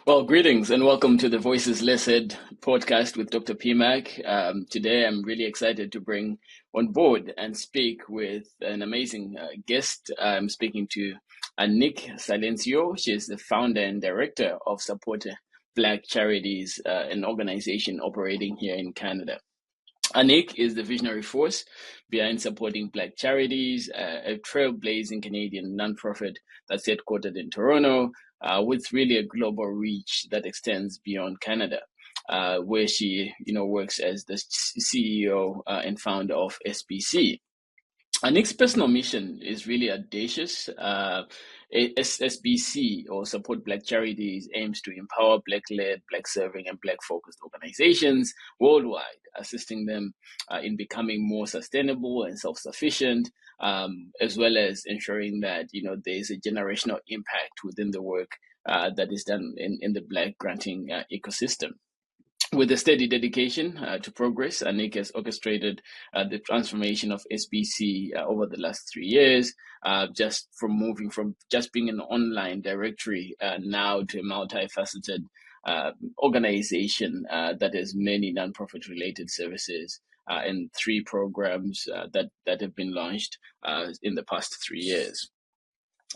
Well, greetings and welcome to the Voices Listed podcast with Dr. PMak. Today, I'm really excited to bring on board and speak with an amazing guest. I'm speaking to Anick Silencieux. She is the founder and director of Support Black Charities, an organization operating here in Canada. Anick is the visionary force behind supporting Black Charities, a trailblazing Canadian nonprofit that's headquartered in Toronto, with really a global reach that extends beyond Canada, where she, works as the CEO and founder of SBC. Anick's personal mission is really audacious. SBC, or Support Black Charities, aims to empower Black-led, Black-serving, and Black-focused organizations worldwide, assisting them in becoming more sustainable and self-sufficient, as well as ensuring that there is a generational impact within the work that is done in the Black granting ecosystem. With a steady dedication to progress, Anick has orchestrated the transformation of SBC over the last 3 years, just from moving from just being an online directory now to a multifaceted organization that has many nonprofit related services and 3 programs that have been launched in the past 3 years.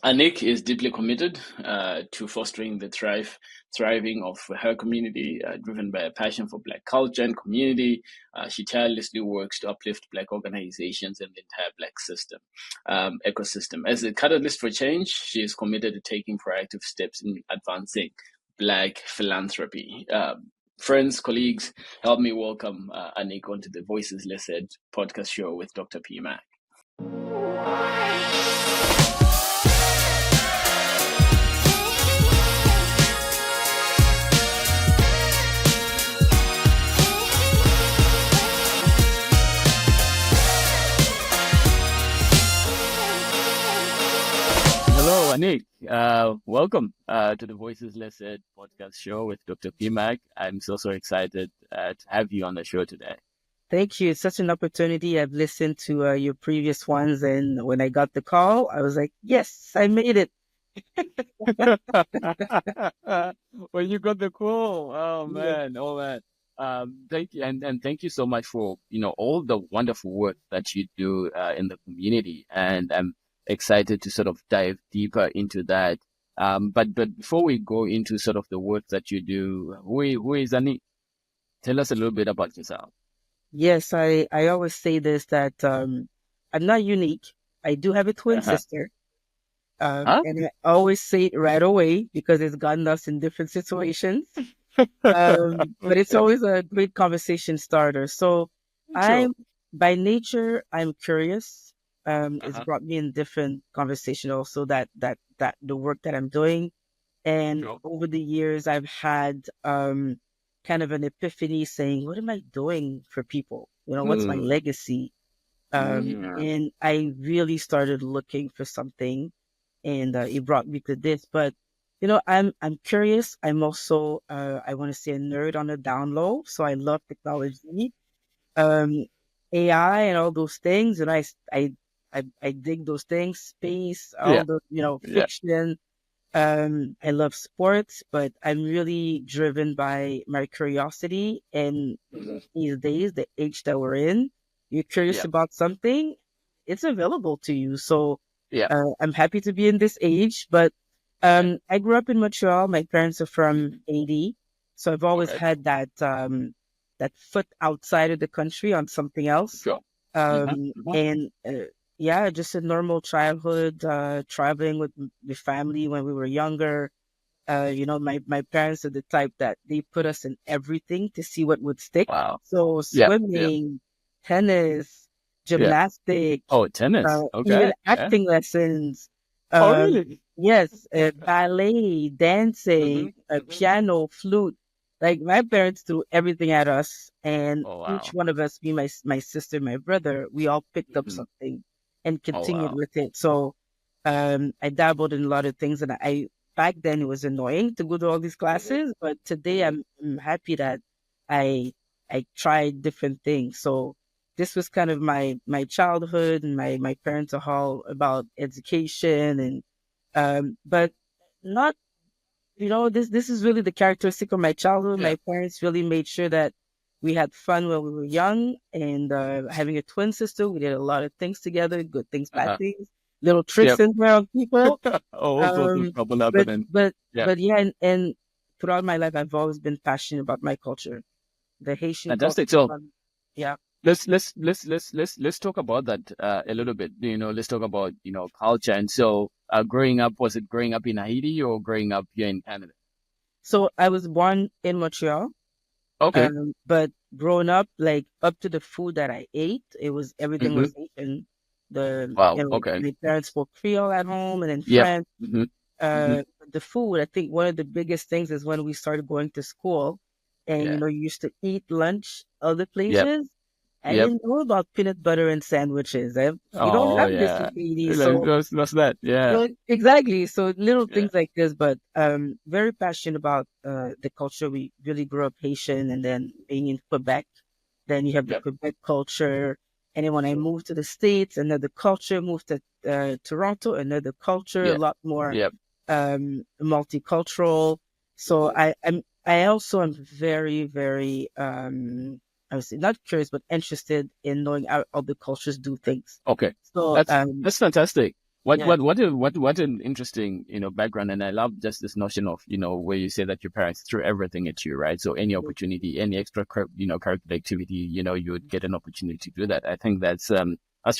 Anick is deeply committed to fostering the thriving of her community, driven by a passion for Black culture and community. She tirelessly works to uplift Black organizations and the entire Black ecosystem. As a catalyst for change, she is committed to taking proactive steps in advancing Black philanthropy. Friends, colleagues, help me welcome Anick onto the Voices Listed podcast show with Dr. PMak. Hello, Anick. Welcome to the Voices Listed podcast show with Dr. PMak. I'm so excited to have you on the show today. Thank you. It's such an opportunity. I've listened to your previous ones, and when I got the call, I was like, yes, I made it. When you got the call, oh man. Thank you, and thank you so much for all the wonderful work that you do in the community, and I'm excited to sort of dive deeper into that. But before we go into sort of the work that you do, who is Anick? Tell us a little bit about yourself. Yes, I always say this, that I'm not unique. I do have a twin sister. And I always say it right away because it's gotten us in different situations. But it's always a great conversation starter. So by nature, I'm curious. It's brought me in different conversation also that the work that I'm doing. And over the years, I've had kind of an epiphany saying, what am I doing for people? What's my legacy? And I really started looking for something, and it brought me to this. But I'm curious. I'm also I want to say a nerd on the down low. So I love technology, AI, and all those things. And I dig those things, space, all the fiction. I love sports, but I'm really driven by my curiosity. And these days, the age that we're in, you're curious about something, it's available to you. So I'm happy to be in this age. But I grew up in Montreal. My parents are from Haiti, so I've always had that that foot outside of the country on something else. And just a normal childhood, traveling with the family when we were younger. My parents are the type that they put us in everything to see what would stick. Wow. So swimming, tennis, gymnastics. Tennis. Even acting lessons. Really? Yes, ballet, dancing, piano, flute. Like, my parents threw everything at us, and each one of us, me, my sister, my brother, we all picked up something and continued with it. So I dabbled in a lot of things, and back then it was annoying to go to all these classes, but today I'm happy that I tried different things. So this was kind of my childhood, and my parents are all about education, and but not this is really the characteristic of my childhood. Yeah. My parents really made sure that we had fun when we were young, and having a twin sister, we did a lot of things together, good things, bad things, little tricks Yep. in there on people. All sorts of Um, trouble but happening. but Yeah. but yeah, and throughout my life, I've always been passionate about my culture, the Haitian culture. Fantastic. So Yeah. let's talk about that a little bit. Let's talk about culture. And so, growing up, was it growing up in Haiti or growing up here in Canada? So I was born in Montreal. Okay. But growing up, like up to the food that I ate, everything Mm-hmm. was Haitian. Wow. Okay. My parents spoke Creole at home and then Yep. French. Mm-hmm. Mm-hmm. The food, I think one of the biggest things is when we started going to school and, Yeah. you used to eat lunch other Yep. places. I Yep. didn't know about peanut butter and sandwiches. We don't Oh have this yeah. in Haiti. So, That's that. Yeah. exactly. So little Yeah. things like this, but very passionate about the culture. We really grew up Haitian and then being in Quebec. Then you have the Yep. Quebec culture. And then when I moved to the States, another culture, moved to Toronto, another culture, a Yeah. lot more Yep. multicultural. So I also am very, very I would say not curious, but interested in knowing how other cultures do things. Okay. So That's fantastic. What yeah. what what a, what an interesting background, and I love just this notion of where you say that your parents threw everything at you, right? So any opportunity, any extra curricular activity, you would get an opportunity to do that. I think that's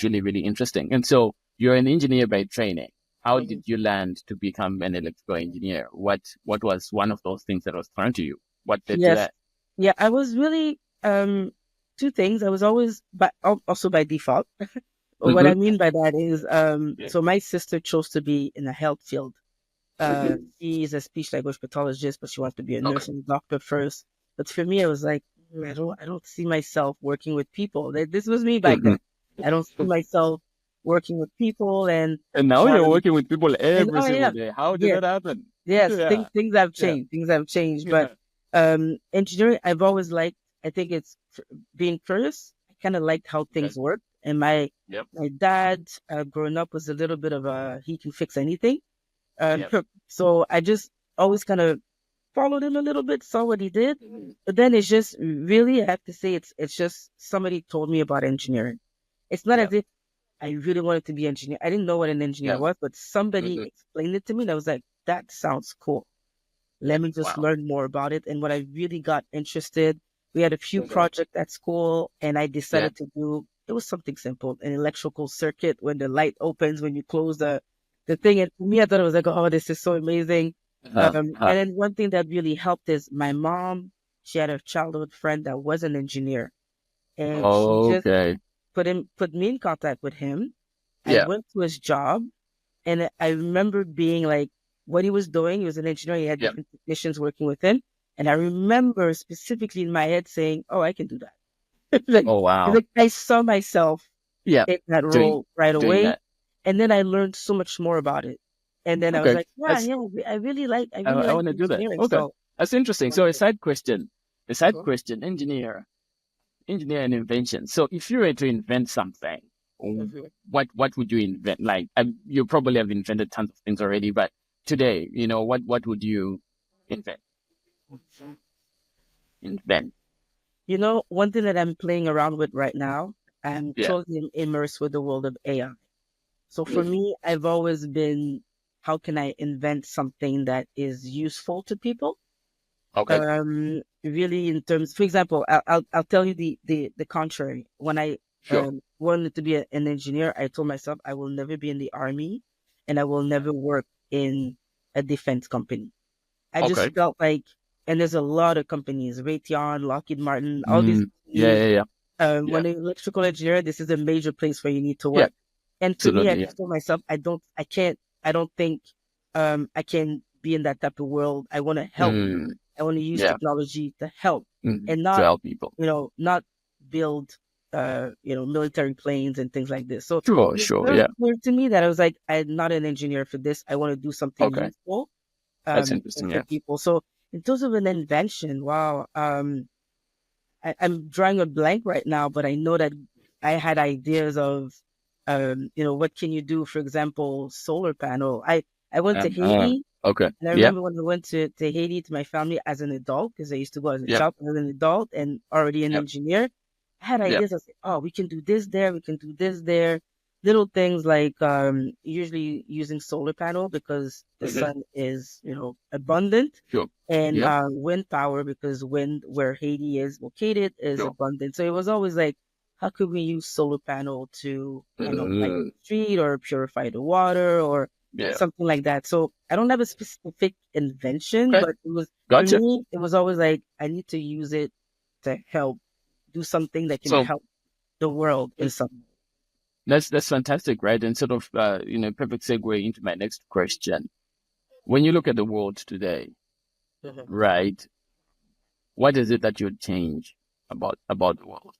really really interesting. And so you're an engineer by training. How did you land to become an electrical engineer? What was one of those things that was thrown to you? What led to Yes. that? Yeah, I was really two things. I was always also by default. What Mm-hmm. I mean by that is Yeah. so my sister chose to be in the health field. She's a speech language pathologist, but she wants to be a Okay. nurse and doctor first. But for me, I was like, I don't see myself working with people. This was me back Mm-hmm. then. I don't see myself working with people, and And now you're um, working with people and every oh single yeah, day. How did yes, that happen? yes, Yeah. things have Yeah. changed. Things have changed, but Yeah. engineering, I've always liked. I think it's being curious. I kind of liked how Okay. things work, and my Yep. my dad, growing up, was a little bit of a he can fix anything. Yep. So I just always kind of followed him a little bit, saw what he did, but then it's just really, I have to say, it's just somebody told me about engineering. It's not as Yep. if I really wanted to be an engineer. I didn't know what an engineer Yep. was, but somebody Mm-hmm. explained it to me, and I was like, that sounds cool. Let me just Wow. learn more about it. And when I really got interested, we had a few Okay. projects at school, and I Yeah. decided to do it was something simple, an electrical circuit when the light opens when you close the thing. And for me, I thought it was like, oh, this is so amazing. Uh, uh, And then one thing that really helped is my mom, she had a childhood friend that was an engineer, and she just okay. put me in contact with him. I Yeah. went to his job, and I remember being like, what he was doing, he was an engineer, he had Yep. different technicians working with him. And I remember specifically in my head saying, oh, I can do that. like, Oh it's wow. like I saw myself Yeah. in that Doing role right doing away. that. And then I learned so much more about it. And then I was Okay. like, yeah, That's yeah, I I, really I like want to do that. engineering. Okay. So, That's interesting. So a side question. uh-huh, Engineer and invention. So if you were to invent something, uh-huh. what would you invent? Like you probably have invented tons of things already, but today, what would you invent? Invent. One thing that I'm playing around with right now, I'm Yeah. totally immersed with the world of AI. So for me, I've always been, how can I invent something that is useful to people? Okay. Really in terms, for example, I'll tell you the contrary. When I Sure. wanted to be an engineer, I told myself I will never be in the army and I will never work in a defense company. I just Okay. felt like, and there's a lot of companies, Raytheon, Lockheed Martin, all these Yeah. companies. Yeah. Yeah. Yeah. When an electrical engineer, this is a major place where you need to Yeah. work. And for me, I Absolutely. Yeah. just told myself, I don't think, I can be in that type of world. I want to help. Mm, I want to use yeah. technology to help and To not, help people. not build, military planes and things like this. So Sure. it was Sure. very Yeah. clear to me that I was like, I'm not an engineer for this. I want to do something Okay. useful, That's interesting. for Yeah. people. So in terms of an invention, wow, I'm drawing a blank right now, but I know that I had ideas of, what can you do? For example, solar panel. I went to Uh, Haiti. Okay. And I Yeah. remember when I went to Haiti to my family as an adult, because I used to go as a Yep. child, as an adult and already an Yep. engineer. I had Yep. ideas. I said, oh, we can do this there, we can do this there. Little things like usually using solar panel because the sun is, abundant, Sure. and Yep. wind power because wind where Haiti is located is Sure. abundant. So it was always like, how could we use solar panel to, light the street or purify the water or Yeah. something like that. So I don't have a specific invention, Okay. but it was for Gotcha. me, it was always like I need to use it to help do something that can So help the world in some way. that's fantastic, right? And sort of perfect segue into my next question. When you look at the world today, Mhm. right, what is it that you'd change about the world?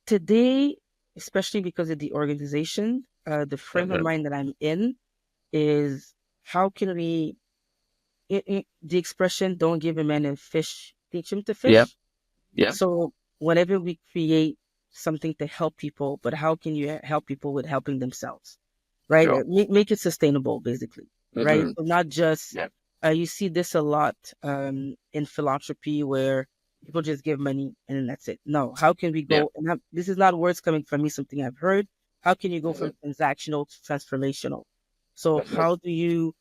Today, especially because of the organization, the frame of mind that I'm in is how can we, the expression, don't give a man a fish, teach him to Yeah. fish. Yeah. So whenever we create something to help people, but how can you help people with helping themselves, right? Sure. Make it sustainable, basically, right? So not just, Yeah. you see this a lot in philanthropy where people just give money and then that's it. No, how can we Yeah. go, and this is not words coming from me, something I've heard. How can you go from transactional to transformational? So how do you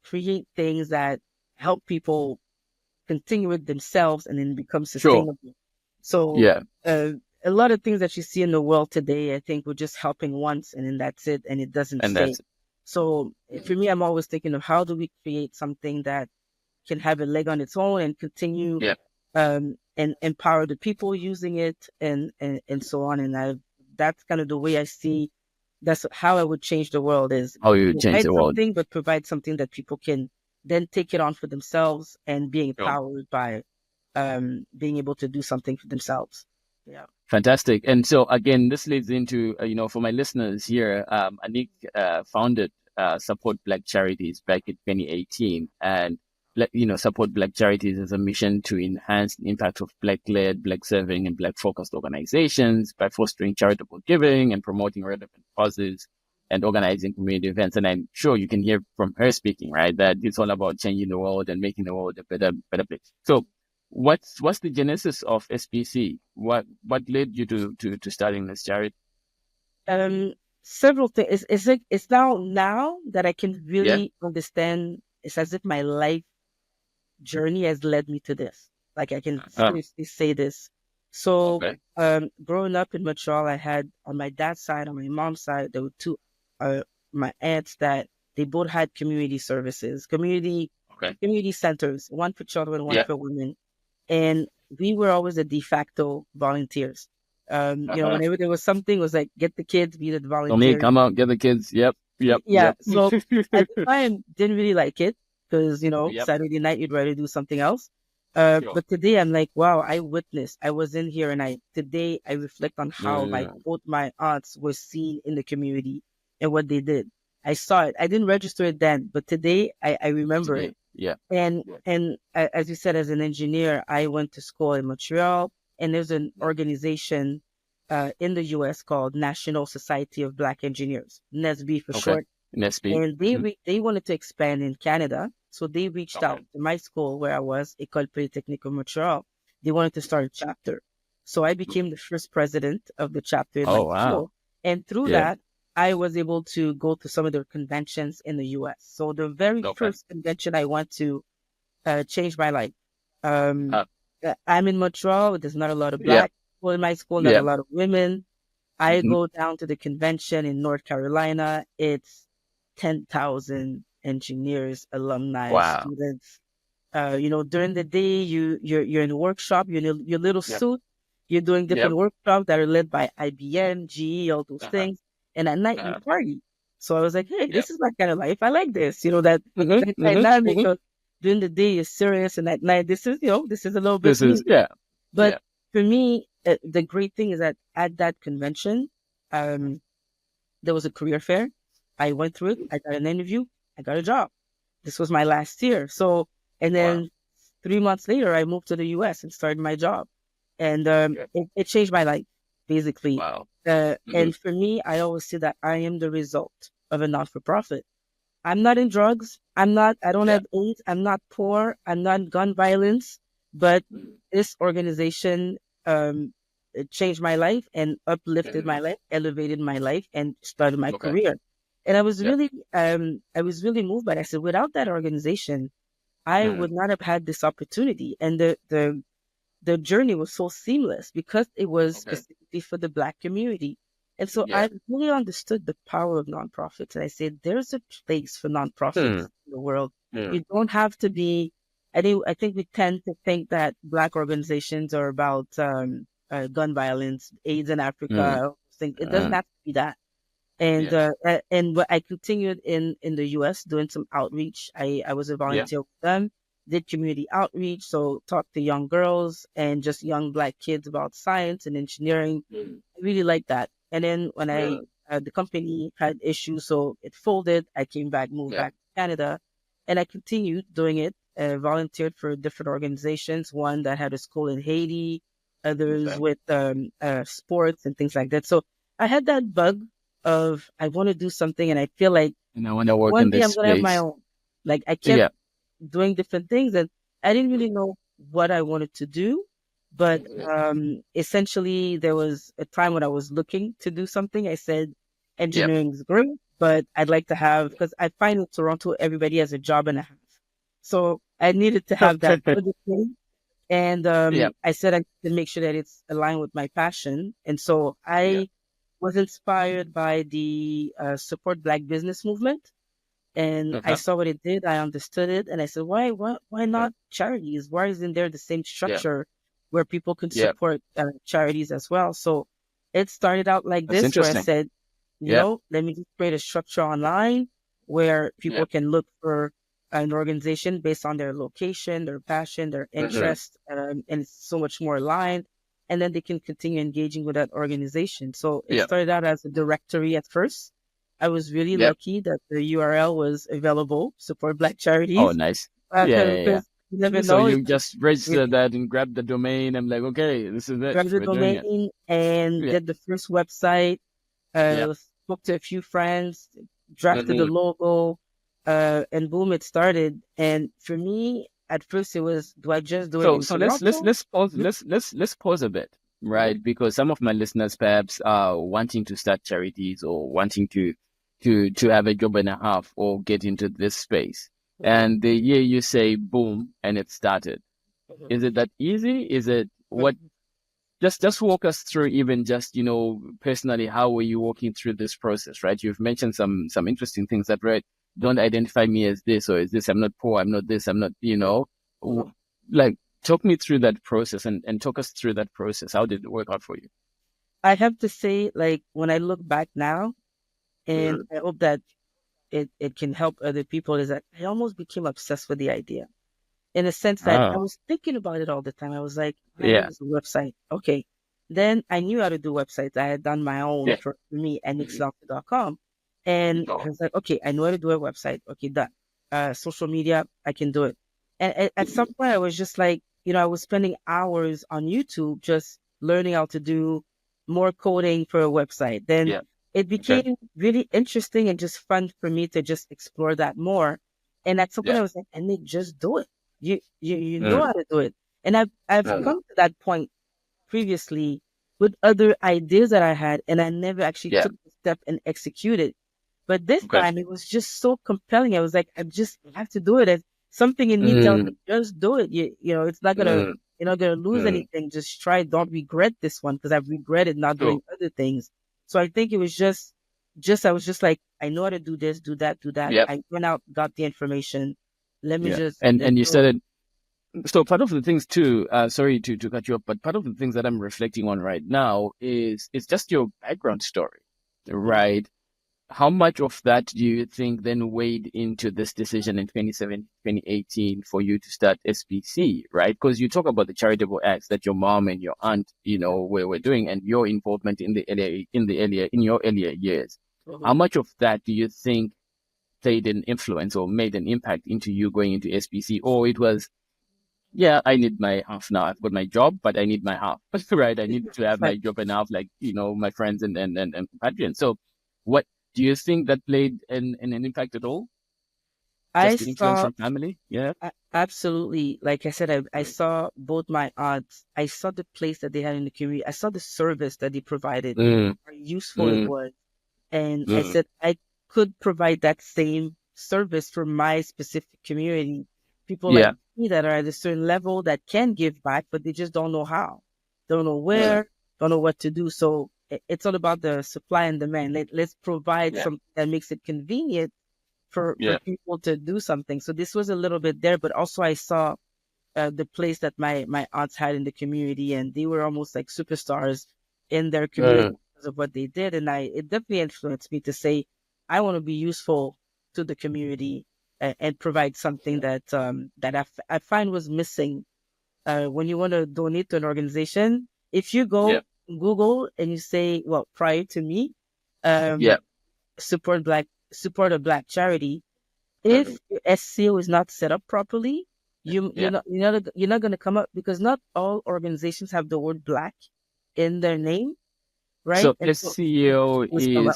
create things that help people continue with themselves and then become Sure. sustainable? So Yeah. a lot of things that you see in the world today, I think we're just helping once and then that's it, and it doesn't And stay. that's So for me, I'm always thinking of how do we create something that can have a leg on its own and continue yeah. and empower the people using it and so on. And that's kind of the way I see. That's how I would change the world is How you change provide the world. something, but provide something that people can then take it on for themselves and being Sure. empowered by being able to do something for themselves. Yeah. Fantastic. And so again, this leads into, for my listeners here, Anick founded Support Black Charities back in 2018. And, Support Black Charities is a mission to enhance the impact of Black-led, Black-serving, and Black-focused organizations by fostering charitable giving and promoting relevant causes and organizing community events. And I'm sure you can hear from her speaking, right, that it's all about changing the world and making the world a better place. So what's the genesis of SPC? What led you to starting this charity? Um, Several things. It's like it's now that I can Yeah. really understand. It's as if my life journey has led me to this. Like I can seriously say this. So, Okay. growing up in Montreal, I had on my dad's side, on my mom's side, there were two, my aunts that they both had community services, Okay. community centers, one for children, one Yeah. for women, and we were always the de facto volunteers. Whenever there was something, it was like get the kids, be the So me, volunteers. come out, get the kids. Yep. Yep. Yeah. Yep. So at the time, didn't really like it because, Yep. Saturday night, you'd rather do something else. Sure. But today I'm like, wow, I was in here and today I reflect on how both my aunts were seen in the community and what they did. I saw it. I didn't register it then, but today I remember it. Yeah. And as you said, as an engineer, I went to school in Montreal, and there's an organization in the U.S. called National Society of Black Engineers, NSB for short. NSB. And they wanted to expand in Canada, so they reached out to my school where I was, École Polytechnique of Montreal. They wanted to start a chapter, so I became the first president of the chapter in my school. And through that, I was able to go to some of their conventions in the U.S. So the very first convention I went to changed my life. I'm in Montreal. There's not a lot of black people in my school, not a lot of women. I go down to the convention in North Carolina. It's 10,000 engineers, alumni, students. During the day, you're in a workshop, you're in your little suit, you're doing different workshops that are led by IBM, GE, all those things. And at night, you party. So I was like, hey, this is my kind of life. I like this. That dynamic of during the day is serious, and at night, this is a little bit. But for me, the great thing is that at that convention, there was a career fair. I went through it. I got an interview. I got a job. This was my last year. So, and then 3 months later, I moved to the U.S. and started my job. And it changed my life, basically. And for me, I always say that I am the result of a not-for-profit. I'm not in drugs. I don't have AIDS. I'm not poor. I'm not in gun violence. But this organization, it changed my life and uplifted my life, elevated my life, and started my career. And I was really moved by that. I said, without that organization, I would not have had this opportunity. And the journey was so seamless because it was specifically for the Black community. And so I really understood the power of nonprofits. And I said, there's a place for nonprofits in the world. You don't have to be, I think we tend to think that Black organizations are about gun violence, AIDS in Africa. It doesn't have to be that. And I continued in the US doing some outreach. I was a volunteer with them, did community outreach, so talked to young girls and just young Black kids about science and engineering. I really liked that. And then when the company had issues, so it folded. I came back, moved back to Canada, and I continued doing it. Volunteered for different organizations. One that had a school in Haiti, others with sports and things like that. So I had that bug of I want to do something, and I feel like and I want to work one in day this I'm gonna have my space. own. Like I kept doing different things, and I didn't really know what I wanted to do. But essentially, there was a time when I was looking to do something. I said, engineering is great, but I'd like to have, because I find in Toronto, everybody has a job and a half. So I needed to have that other thing. And I said I need to make sure that it's aligned with my passion. And so I was inspired by the Support Black business movement. And I saw what it did. I understood it. And I said, why not charities? Why isn't there the same structure where people can support charities as well? So it started out like That's this, where I interesting. said, let me just create a structure online where people can look for an organization based on their location, their passion, their interest, and it's so much more aligned. And then they can continue engaging with that organization. So it started out as a directory at first. I was really lucky that the URL was available, Support Black Charities. Oh, nice. Because you never So know. you just registered that and grabbed the domain. I'm like, okay, this is it. Grabbed the We're doing it. domain and did the first website. Spoke to a few friends, drafted the logo, and boom, it started. And for me, at first, it was, do I just do it in Toronto? Let's pause a bit, right? Because some of my listeners perhaps are wanting to start charities or wanting to have a job and a half or get into this space. And they hear you say boom and it started. Is it that easy? Is it what? Just walk us through, even just, personally, how were you walking through this process, right? You've mentioned some interesting things that, right, don't identify me as this or as this. I'm not poor. I'm not this. I'm not, like, talk me through that process and talk us through that process. How did it work out for you? I have to say, like, when I look back now, and I hope that it can help other people, is that I almost became obsessed with the idea, in a sense that I was thinking about it all the time. I was like, I need a website. Okay. Then I knew how to do websites. I had done my own for me, AnickSilencieux.com. And I was like, okay, I know how to do a website. Okay, done. Social media, I can do it. And at some point, I was just like, I was spending hours on YouTube just learning how to do more coding for a website. Then it became really interesting and just fun for me to just explore that more. And at some point, I was like, Anick, just do it. You know how to do it. And I've come to that point previously with other ideas that I had, and I never actually took the step and executed. But this time it was just so compelling. I was like, I just have to do it. And something in me tells me, just do it. It's not gonna, you're not gonna lose anything. Just try. Don't regret this one, because I've regretted not doing other things. So I think it was just I was just like, I know how to do this, do that, do that. I went out, got the information. Let me just and you started. So part of the things too, sorry to cut you off, but part of the things that I'm reflecting on right now is it's just your background story, right? How much of that do you think then weighed into this decision in 2018 for you to start SBC, right? Because you talk about the charitable acts that your mom and your aunt, were doing, and your involvement in your earlier years. How much of that do you think played an influence or made an impact into you going into SBC? Or it was, I need my half now. I've got my job, but I need my half, right? I need to have my job and half, like, my friends and compatriots. So what do you think that played an impact at all? I Just the influence saw from family? Yeah. absolutely, like I said, I saw both my aunts. I saw the place that they had in the community. I saw the service that they provided, Mm, how useful it mm, was. And I mm. said I could provide that same service for my specific community. People like Yeah. me that are at a certain level that can give back, but they just don't know how, don't know Yeah. where, don't know what to do. So it's all about the supply and demand. Let's provide Yeah. something that makes it convenient for Yeah. people to do something. So this was a little bit there, but also I saw the place that my aunts had in the community, and they were almost like superstars in their community Mm. because of what they did. And it definitely influenced me to say, I want to be useful to the community and provide something that I find was missing. When you want to donate to an organization, if you Yeah. go Google and you say, well, prior to me, Yeah. um, support a black charity, Mhm. if your SEO is not set up properly, Yeah. you're not going to come up, because not all organizations have the word black in their name, right? So And so SEO always come is up.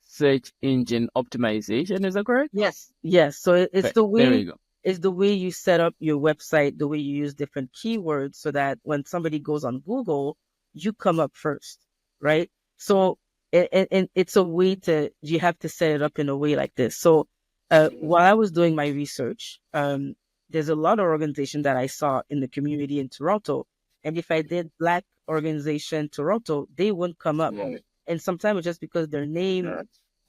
search engine optimization, is that correct? Yes, yes. So Okay. There we go. it's the way you set up your website, the way you use different keywords so that when somebody goes on Google, you come up first, right? So and it's a way to you have to set it up in a way like this. So while I was doing my research, there's a lot of organization that I saw in the community in Toronto, and if I did Black organization Toronto, they wouldn't come up. Yeah. And sometimes it's just because their name,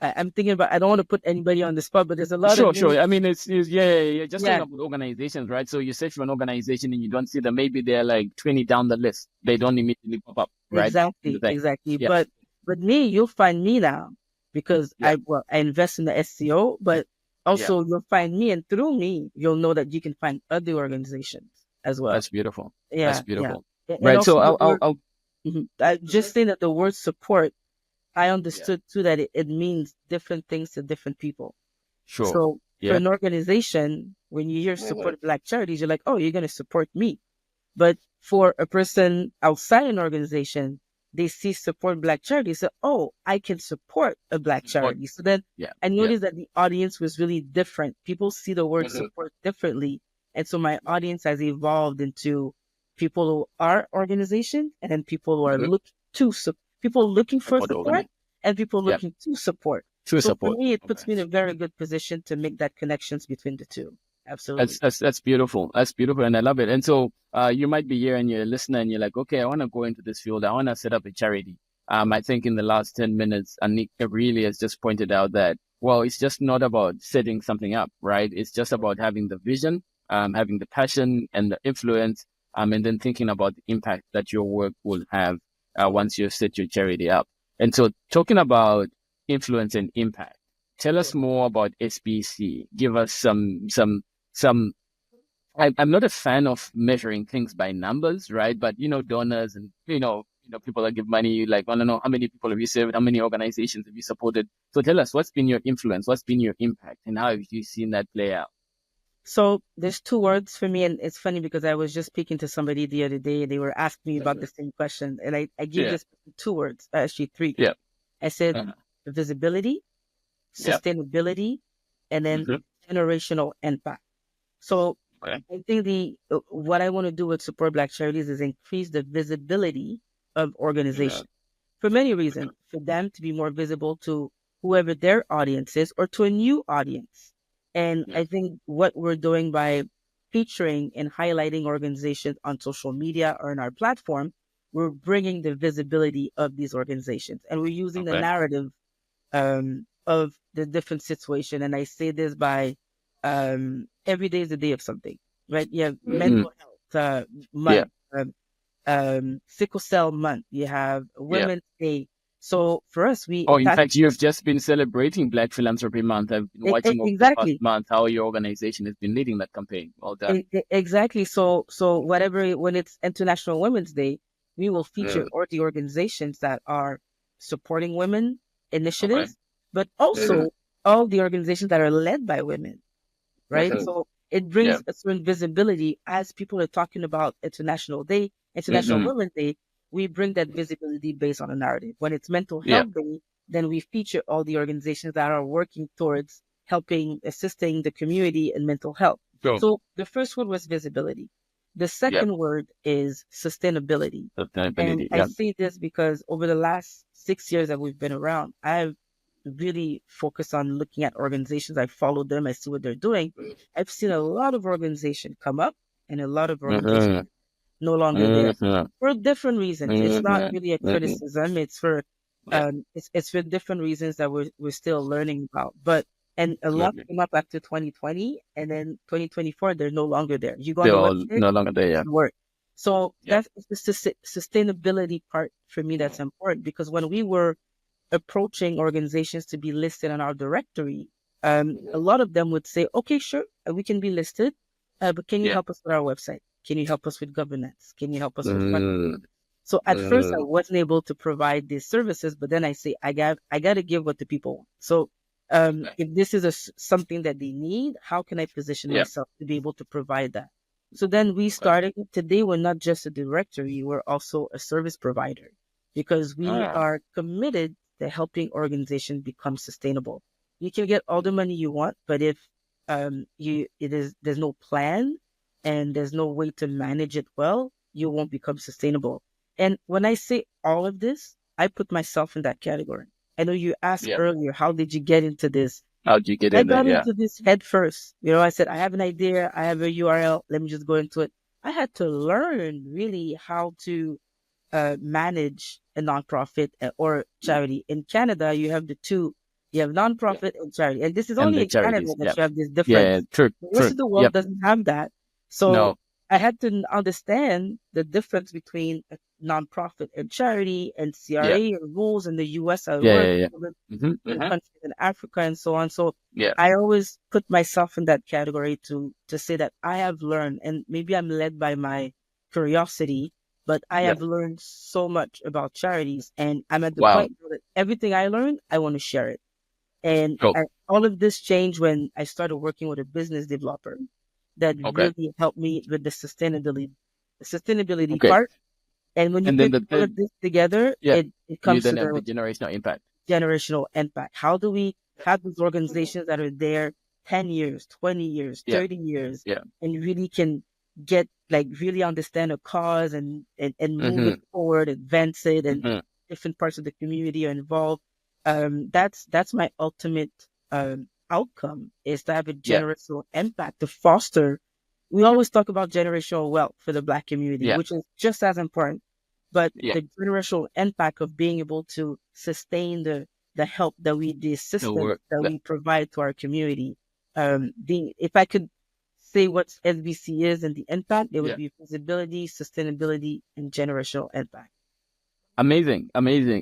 I'm thinking about, I don't want to put anybody on the spot, but there's a lot of Sure, names. sure. I mean, it's yeah, yeah, yeah. Just talking Yeah, about organizations, right? So you search for an organization and you don't see them. Maybe they're like 20 down the list. They don't immediately pop up, right? In the exactly, thing. exactly. Yeah, But me, you'll find me now because yeah, I invest in the SEO, but yeah. also you'll find me, and through me, you'll know that you can find other organizations as well. That's beautiful. That's Yeah, yeah. beautiful. And Right. So also the word, I'll I just saying that the word support, I yeah, understood too that it means different things to different people. sure. So for Yeah. an organization, when you hear Mhm. support Black charities, you're like, oh, you're going to support me. But for a person outside an organization, they see support Black charities. So, oh, I can support a Black Support. charity. So then Yeah, I yeah. noticed that the audience was really different. People see the word Mhm. support differently. And so my audience has evolved into people who are organizations, and then people who are Mhm. looking to people looking for Support support, organization. and people Yeah, looking to support. true So for support. me, it Okay. puts me in a very good position to make that connections between the two. That's Absolutely. that's that's beautiful. That's beautiful, and I love it. And so, you might be here and you're a listener, and you're like, okay, I want to go into this field. I want to set up a charity. I think in the last 10 minutes, Anick really has just pointed out that, well, it's just not about setting something up, right? It's just about having the vision, having the passion and the influence, and then thinking about the impact that your work will have once you set your charity up. And so, talking about influence and impact, tell us more about SBC. Give us some. I'm not a fan of measuring things by numbers, right? But donors and people that give money, like, I don't know, how many people have you served, how many organizations have you supported? So tell us, what's been your influence, what's been your impact, and how have you seen that play out? So there's two words for me, and it's funny because I was just speaking to somebody the other day, and they were asking me about the same question, and I gave Yeah, this two words, actually three. yeah, I said uh, visibility, yeah. sustainability, and then Mhm. generational impact. So Okay. I think the what I want to do with Support Black Charities is increase the visibility of Yeah. organizations for many reasons, for them to be more visible to whoever their audience is or to a new audience. And Yeah. I think what we're doing by featuring and highlighting organizations on social media or in our platform, we're bringing the visibility of these organizations, and we're using the Okay. narrative of the different situation. And I say this by every day is a day of something, right? You have Mhm. mental health Yeah, month, sickle cell month. You have yeah. Women's Day. So for us, we Oh, in attach fact, you've just been celebrating Black Philanthropy Month. I've been watching over the past exactly, month how your organization has been leading that campaign. Well done. exactly. So whatever when it's International Women's Day, we will feature Mm. all the organizations that are supporting women Okay. initiatives, but Mhm. also all the organizations that are led by women, right? Mhm. So it Yeah. brings a certain visibility as people are talking about International Mhm. Women's Day. We bring that visibility based on a narrative. When it's Mental Yeah. Health Day, then we feature all the organizations that are working towards helping, assisting the community in mental health. Sure. So the first word was visibility. The second word is sustainability. And I say this because over the last 6 years that we've been around, I've really focused on looking at organizations. I follow them. I see what they're doing. I've seen a lot of organizations come up and a lot of organizations no longer there for different reasons. It's not really a criticism. It's for it's for different reasons that we're still learning about. But and a lot came up after 2020, and then 2024 they're no longer there. You go on the website, no longer there. Work. So that's the sustainability part for me that's important, because when we were approaching organizations to be listed on our directory, a lot of them would say, okay, sure, we can be listed, but can you help us with our website? Can you help us with governance? Can you help us with funding? So at first I wasn't able to provide these services, but then I say, I got to give what the people want. So if this is something that they need, how can I position myself to be able to provide that? So then we started, today we're not just a directory, we're also a service provider, because we are committed to helping organizations become sustainable. You can get all the money you want, but if there's no plan and there's no way to manage it well, you won't become sustainable. And when I say all of this, I put myself in that category. I know you asked earlier, how did you get into this? How did you get I got into this head first. I said, I have an idea, I have a URL, let me just go into it. I had to learn really how to manage a nonprofit or charity. In Canada, you have the two. You have nonprofit and charity. And this is only in Canada that you have this difference. The rest of the world doesn't have that. So I had to understand the difference between a nonprofit and charity and CRA and rules in the US, how it works, in countries in Africa and so on. So I always put myself in that category to say that I have learned, and maybe I'm led by my curiosity, but I have learned so much about charities, and I'm at the point that everything I learned, I want to share it. And all of this changed when I started working with a business developer that really helped me with the sustainability part. And when you put all of this together, it comes to the generational impact. How do we have these organizations that are there 10 years, 20 years, 30 years, and really can really understand a cause and move it forward, advance it, and different parts of the community are involved. That's my ultimate outcome, is to have a generational impact, to foster. We always talk about generational wealth for the Black community, which is just as important. But the generational impact of being able to sustain the help that the assistance that we provide to our community. If I could say what SBC is and the impact, it would be visibility, sustainability, and generational impact. Amazing.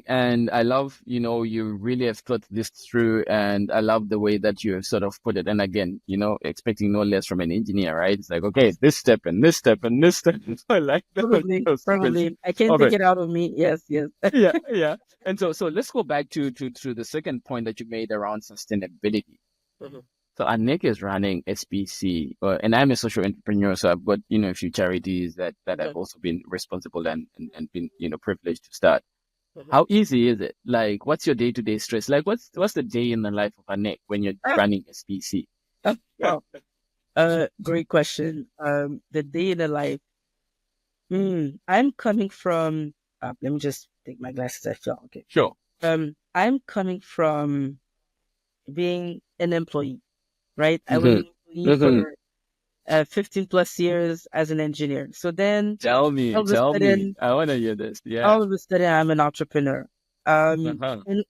And I love, you really have thought this through, and I love the way that you sort of put it. And again, expecting no less from an engineer, right? It's like, okay, this step and this step and this step. I like that. Probably. I can't take it out of me. Yes. Yeah. And so let's go back to the second point that you made around sustainability. So Anick is running SBC, and I'm a social entrepreneur, so I've got a few charities that I've also been responsible and been privileged to start. How easy is it? Like, what's your day-to-day stress? Like, what's the day in the life of Anick when you're running SBC? Great question. The day in the life. I'm coming from. Let me just take my glasses. I feel okay. Sure. I'm coming from being an employee. Right? I was an employee for 15 plus years as an engineer. So then tell me. I want to hear this. Yeah. All of a sudden I'm an entrepreneur. And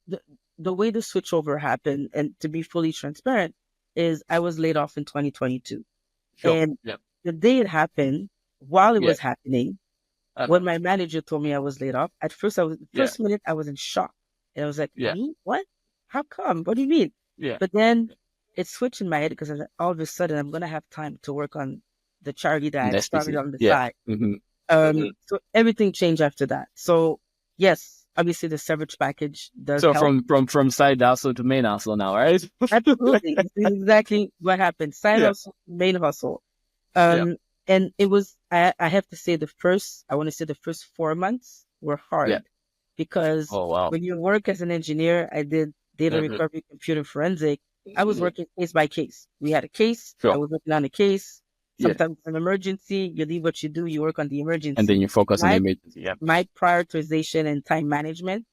the way the switchover happened, and to be fully transparent, is I was laid off in 2022. And the day it happened, while it was happening, when my manager told me I was laid off, at first first minute I was in shock. And I was like, me? What? How come? What do you mean? But then it switched in my head, because all of a sudden I'm going to have time to work on the charity that I started on the side. So everything changed after that. So yes, obviously the severance package does help. From side hustle to main hustle now, right? Absolutely. This is exactly what happened. Side hustle, main hustle. And it was, I have to say the first 4 months were hard, because when you work as an engineer, I did data recovery, computer forensic. I was working case by case. We had a case. Sure. I was working on a case. Sometimes an emergency, you leave what you do, you work on the emergency. And then you focus on the emergency. Yeah. My prioritization and time management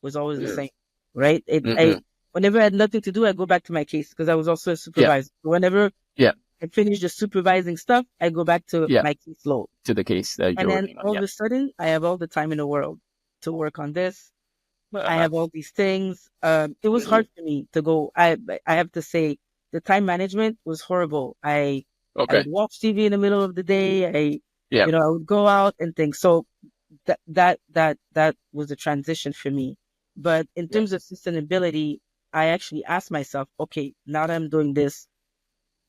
was always the same, right? Mm-hmm. Whenever I had nothing to do, I go back to my case because I was also a supervisor. Whenever I finish the supervising stuff, I go back to my caseload. To the case that you're working on. All of a sudden, I have all the time in the world to work on this. I have all these things. It was hard for me to go. I have to say, the time management was horrible. I would watch TV in the middle of the day. I would go out and things. So that was a transition for me. But in terms of sustainability, I actually asked myself, okay, now that I'm doing this,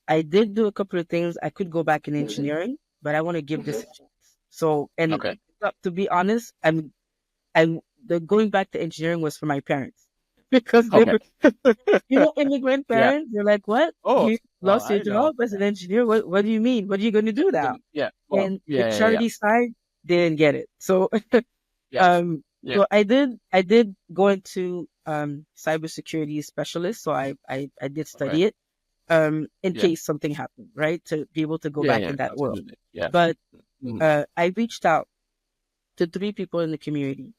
I did do a couple of things. I could go back in engineering, but I want to give this a chance. So, and to be honest, the going back to engineering was for my parents because they were, immigrant parents. They're like, "What? You lost your job as an engineer? What do you mean? What are you going to do now?" And the charity side, they didn't get it. So, so I did go into cybersecurity specialist. So I did study it in case something happened, right? To be able to go back in that world. But I reached out to 3 people in the community.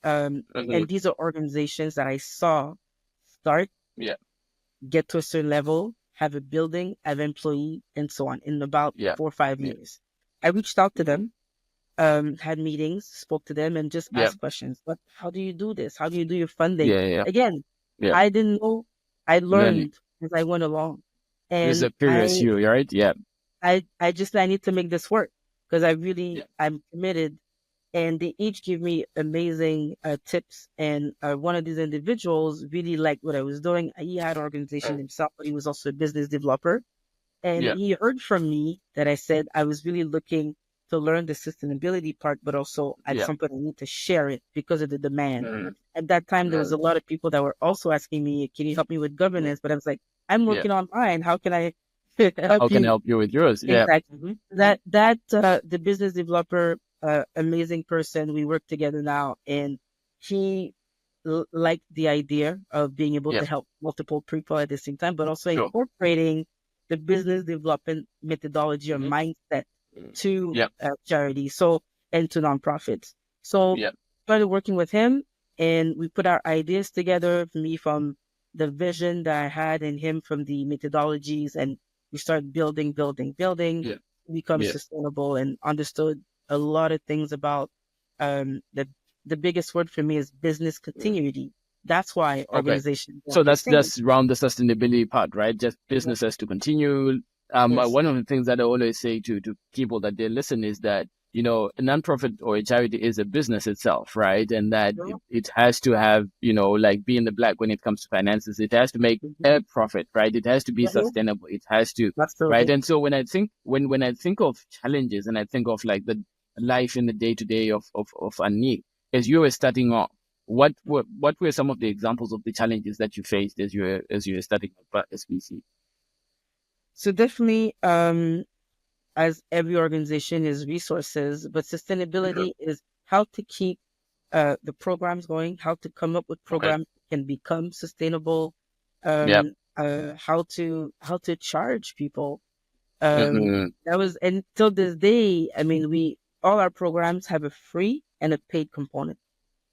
And these are organizations that I saw start, get to a certain level, have a building, have employee, and so on in about 4 or 5 years. I reached out to them, had meetings, spoke to them, and just asked questions. But how do you do this? How do you do your funding? Again, I didn't know. I learned as I went along. And it's a curious you, right? Yeah. I need to make this work because I'm committed. And they each give me amazing tips. And one of these individuals really liked what I was doing. He had an organization himself, but he was also a business developer. And he heard from me that I said I was really looking to learn the sustainability part, but also at some point I need to share it because of the demand. At that time, there was a lot of people that were also asking me, can you help me with governance? But I was like, I'm working on mine. How can I help you with yours? Exactly. The business developer, amazing person. We work together now, and he liked the idea of being able to help multiple people at the same time, but also incorporating the business development methodology or mindset to charities, and to nonprofits. So started working with him, and we put our ideas together. Me from the vision that I had, and him from the methodologies, and we started building, become sustainable, and understood a lot of things about the biggest word for me is business continuity. That's why organizations. So that's around the sustainability part, right? Just businesses to continue. One of the things that I always say to people that they listen is that, a nonprofit or a charity is a business itself, right? And that it has to have, like being the black when it comes to finances, it has to make a profit, right? It has to be sustainable. It has to, right? And so when I think of challenges, and I think of like the life in the day-to-day of Anick, as you were starting off, what were some of the examples of the challenges that you faced as you were starting up SBC? So definitely, as every organization is resources, but sustainability is how to keep the programs going, how to come up with programs that can become sustainable, how to charge people. That was, and till this day, I mean, all our programs have a free and a paid component.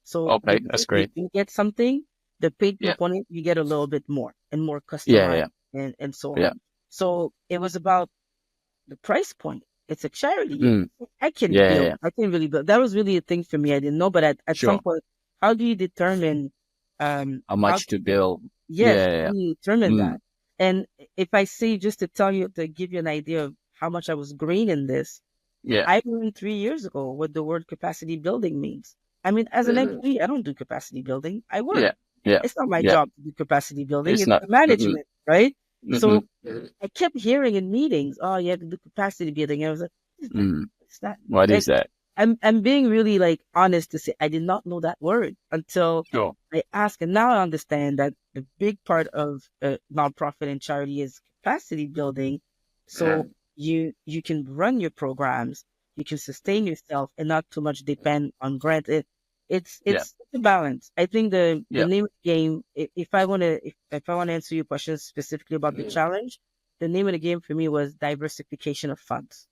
So that's great. You get something, the paid component, you get a little bit more and more customized and so on. So it was about the price point. It's a charity. I can build. I can really build. That was really a thing for me. I didn't know, but at some point, how do you determine how much to build? Yes, how do you determine that? And if I say, just to give you an idea of how much I was green in this, I learned 3 years ago what the word capacity building means. I mean, as an employee, I don't do capacity building. I work. It's not my job to do capacity building. It's the management, right? So I kept hearing in meetings, "Oh, you have to do capacity building." I was like, "What is that?" I'm being really like honest to say I did not know that word until I asked, and now I understand that the big part of nonprofit and charity is capacity building. So you can run your programs, you can sustain yourself, and not too much depend on grants. it's a balance. I think the name of the game, if I want to answer your question specifically about the challenge, the name of the game for me was diversification of funds.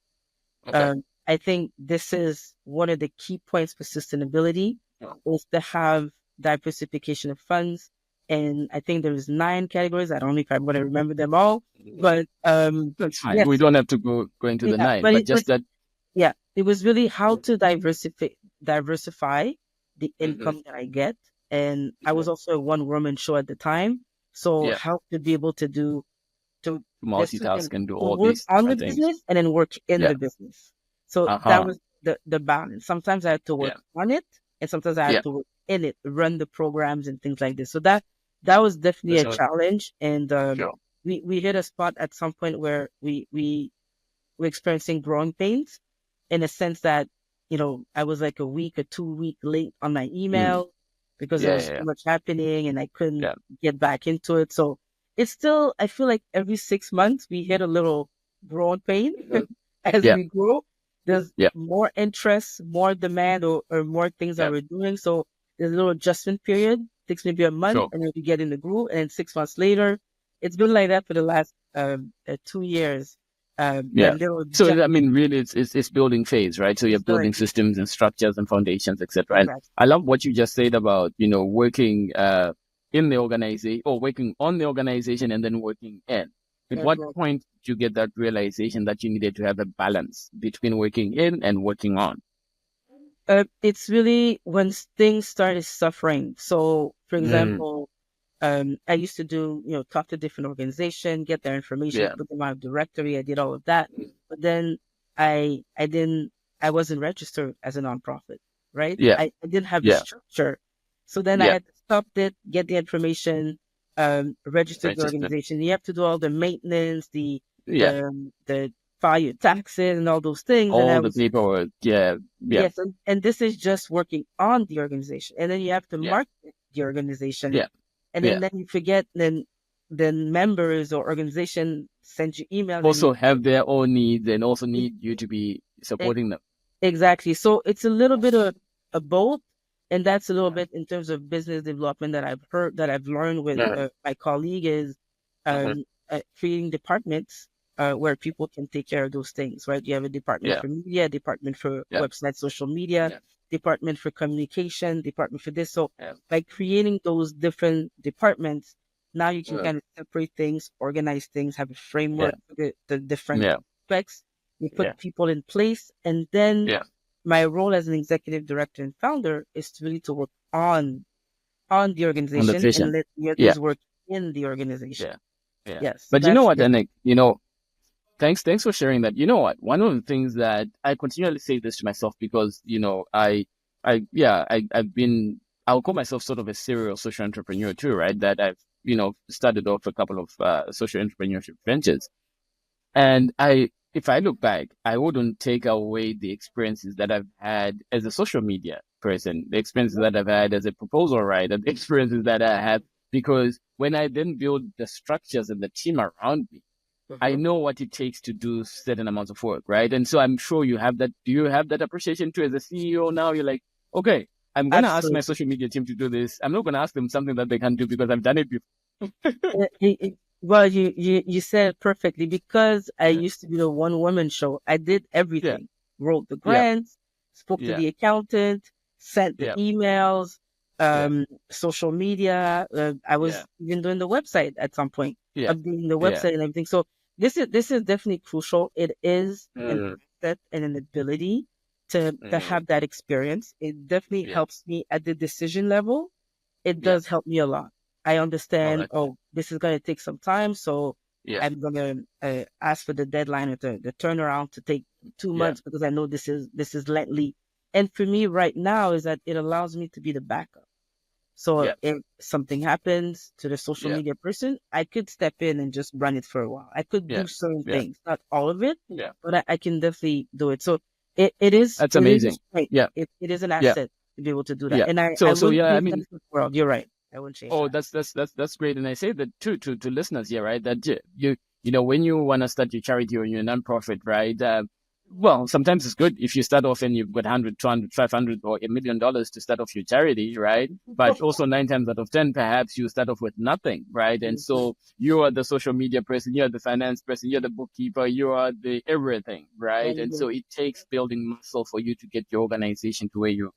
Okay. I think this is one of the key points for sustainability is to have diversification of funds. And I think there's 9 categories. I don't know if I'm going to remember them all, but that's fine. yes. We don't have to go into the 9, but just that. Yeah, it was really how to diversify the income that I get. And I was also a one-woman show at the time. So how to be able to multitask and do all work these on the things. business and then work in the business. So that was the balance. Sometimes I had to work on it, and sometimes I had to work in it, run the programs and things like this. So that was definitely a challenge. And we hit a spot at some point where we were experiencing growing pains, in a sense that, I was like a week or 2 week late on my email because there was too much happening and I couldn't get back into it. So it's still, I feel like every 6 months we hit a little growing pain as we grow. There's more interest, more demand, or more things that we're doing. So there's a little adjustment period. Takes maybe a month, and then we get in the groove. And then 6 months later, it's been like that for the last 2 years. So I mean, really, it's building phase, right? So you're building systems and structures and foundations, etc. And I love what you just said about working in the organization, or working on the organization and then working in. At what point did you get that realization that you needed to have a balance between working in and working on? It's really when things started suffering. So, for example, I used to do, talk to different organizations, get their information, put them on a directory. I did all of that. But then I wasn't registered as a nonprofit, right? I didn't have the structure. So then I had to stop it, get the information, register the organization. You have to do all the maintenance, the file your taxes and all those things. All the paperwork. Yes. And this is just working on the organization. And then you have to market the organization. And then you forget, then members or organization send you emails. Also have their own needs and also need you to be supporting them. Exactly. So it's a little bit of both. And that's a little bit in terms of business development that I've learned with my colleague is creating departments where people can take care of those things, right? You have a department for media, a department for website, social media, department for communication, department for this. So by creating those different departments, now you can kind of separate things, organize things, have a framework for the different aspects. You put people in place, and then my role as an executive director and founder is to really to work on the organization and let the others work in the organization. Yes. But you know what, Anick, thanks for sharing that. You know what? One of the things that I continually say this to myself because, I'll call myself sort of a serial social entrepreneur too, right? That I've, started off a couple of social entrepreneurship ventures. And if I look back, I wouldn't take away the experiences that I've had as a social media person, the experiences that I've had as a proposal writer, the experiences that I had, because when I then build the structures and the team around me, I know what it takes to do certain amounts of work, right? And so I'm sure you have that. Do you have that appreciation too as a CEO now? You're like, okay, I'm going to ask my social media team to do this. I'm not going to ask them something that they can't do because I've done it before. Well, you said it perfectly, because I used to be the one-woman show. I did everything. Wrote the grants, spoke to the accountant, sent the emails, social media. I was even doing the website at some point, updating the website and everything. So this is definitely crucial. It is an asset and an ability to have that experience. It definitely helps me at the decision level. It does help me a lot. I understand, this is going to take some time, so I'm going to ask for the deadline or the turnaround to take 2 months because I know this is lengthy. And for me right now is that it allows me to be the backup. So if something happens to the social media person, I could step in and just run it for a while. I could do certain things, not all of it, but I can definitely do it. So it is. That's amazing. It is an asset to be able to do that. And I mean, world. You're right. I wouldn't change that. That's great. And I say that too to listeners here, right? That you when you want to start your charity or your nonprofit, right? Well, sometimes it's good if you start off and you've got 100, 200, 500 or $1 million to start off your charity, right? But also 9 times out of 10, perhaps you start off with nothing, right? And so you are the social media person, you're the finance person, you're the bookkeeper, you are the everything, right? And so it takes building muscle for you to get your organization to where you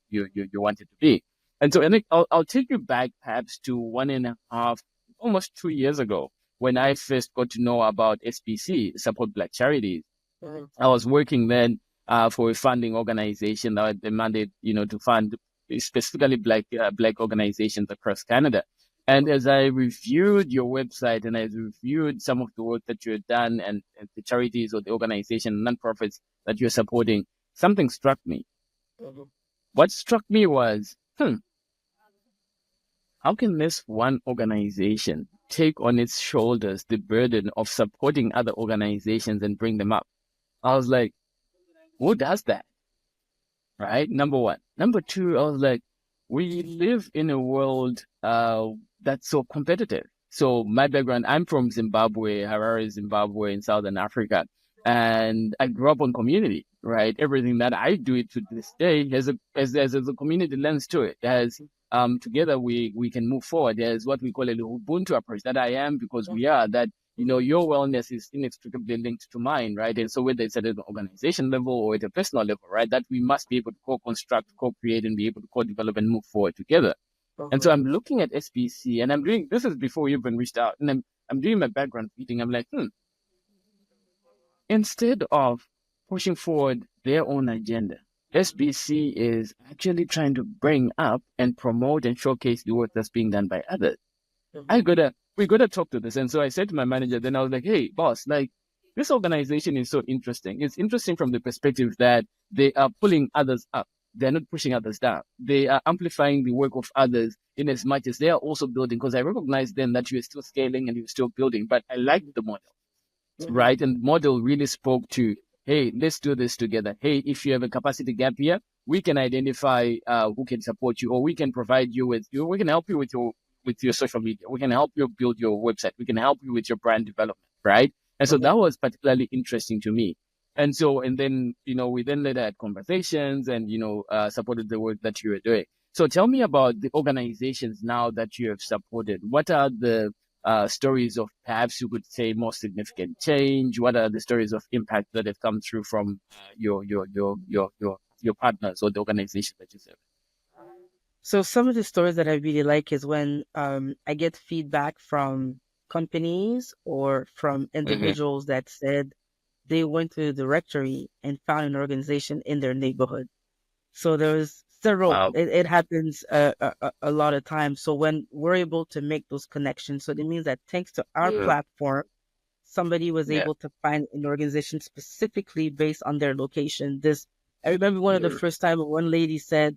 want it to be. And so, Anick, I'll take you back perhaps to 1.5, almost 2 years ago, when I first got to know about SBC, Support Black Charities. I was working then for a funding organization that had the mandate, to fund specifically black organizations across Canada. And as I reviewed your website and as I reviewed some of the work that you had done and the charities or the organization, nonprofits that you're supporting, something struck me. What struck me was, how can this one organization take on its shoulders the burden of supporting other organizations and bring them up? I was like, who does that? Right? Number one. Number two, I was like, we live in a world that's so competitive. So my background, I'm from Zimbabwe, Harare, Zimbabwe in Southern Africa. And I grew up on community, right? Everything that I do to this day has a community lens to it. As together we can move forward. There's what we call a Ubuntu approach, that I am because we are, that your wellness is inextricably linked to mine, right? And so whether it's at an organization level or at a personal level, right, that we must be able to co-construct, co-create, and be able to co-develop and move forward together. And so I'm looking at SBC, and I'm doing, this is before you even reached out, and I'm doing my background reading. I'm like, instead of pushing forward their own agenda, SBC is actually trying to bring up and promote and showcase the work that's being done by others. We gotta talk to this. And so I said to my manager, then I was like, hey, boss, like, this organization is so interesting. It's interesting from the perspective that they are pulling others up. They're not pushing others down. They are amplifying the work of others in as much as they are also building, because I recognize then that you're still scaling and you're still building. But I like the model, right? And the model really spoke to, hey, let's do this together. Hey, if you have a capacity gap here, we can identify who can support you, or we can provide you with, we can help you with your social media. We can help you build your website. We can help you with your brand development, right? And so that was particularly interesting to me. And so, and then, we then later had conversations and, supported the work that you were doing. So tell me about the organizations now that you have supported. What are the stories of, perhaps you could say, more significant change? What are the stories of impact that have come through from your partners or the organization that you serve? So some of the stories that I really like is when I get feedback from companies or from individuals that said they went to the directory and found an organization in their neighborhood. So there's several, it happens a lot of times. So when we're able to make those connections, so that means that thanks to our platform, somebody was able to find an organization specifically based on their location. I remember one of the first time one lady said,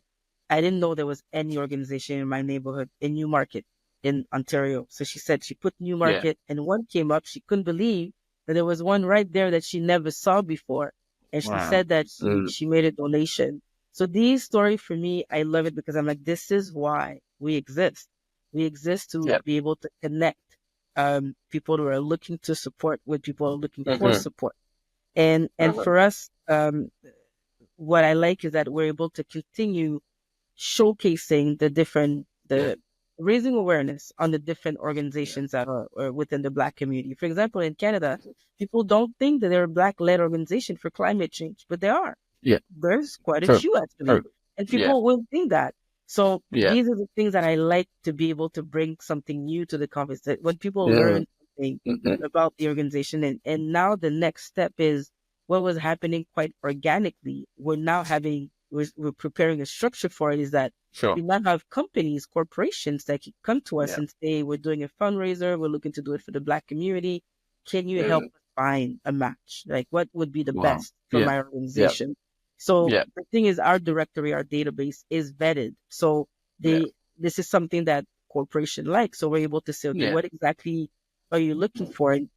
I didn't know there was any organization in my neighborhood in Newmarket in Ontario. So she said she put Newmarket and one came up. She couldn't believe that there was one right there that she never saw before. And she said that she made a donation. So these stories, for me, I love it because I'm like, this is why we exist. We exist to be able to connect people who are looking to support with people who are looking for support. And for us, what I like is that we're able to continue showcasing the raising awareness on the different organizations that are within the Black community. For example, in Canada, people don't think that they're a Black-led organization for climate change, but they are. There's quite a few actually, and people wouldn't think that. So these are the things that I like to be able to bring something new to the conversation. When people learn something about the organization, and now the next step is what was happening quite organically. We're preparing a structure for it, is that we might have companies, corporations that can come to us and say, we're doing a fundraiser, we're looking to do it for the Black community. Can you help us find a match? Like, what would be the best for my organization? So the thing is, our directory, our database is vetted. So this is something that corporation likes. So we're able to say, okay, what exactly are you looking for? And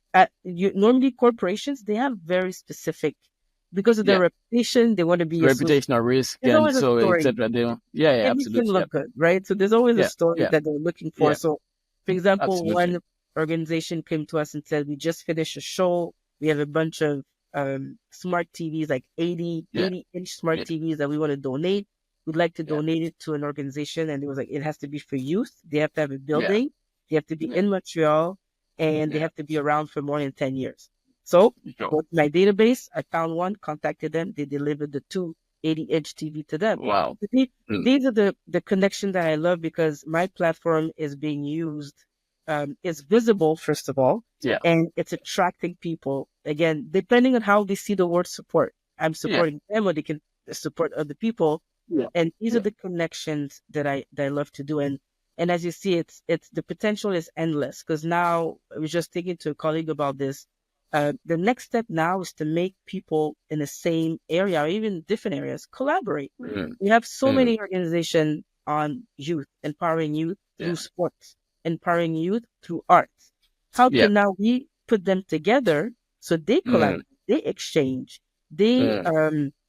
normally corporations, they have very specific, because of their reputation, they want to be reputational risk, and so etc. Absolutely. Look good, right? So there's always a story that they're looking for. So, for example, one organization came to us and said, "We just finished a show. We have a bunch of smart TVs, like 80-inch smart TVs that we want to donate. We'd like to donate it to an organization, and it was like, it has to be for youth. They have to have a building. They have to be in Montreal, and they have to be around for more than 10 years. So, go to my database. I found one, contacted them. They delivered the 80-inch TV to them. Wow. These are the connection that I love, because my platform is being used. It's visible, first of all, and it's attracting people. Again, depending on how they see the word support, I'm supporting them, or they can support other people. And these are the connections that I love to do. And as you see, it's the potential is endless, because now I was just thinking to a colleague about this. The next step now is to make people in the same area, or even different areas, collaborate. We have so many organizations on youth, empowering youth through sports, empowering youth through arts. How can now we put them together so they collaborate, they exchange, they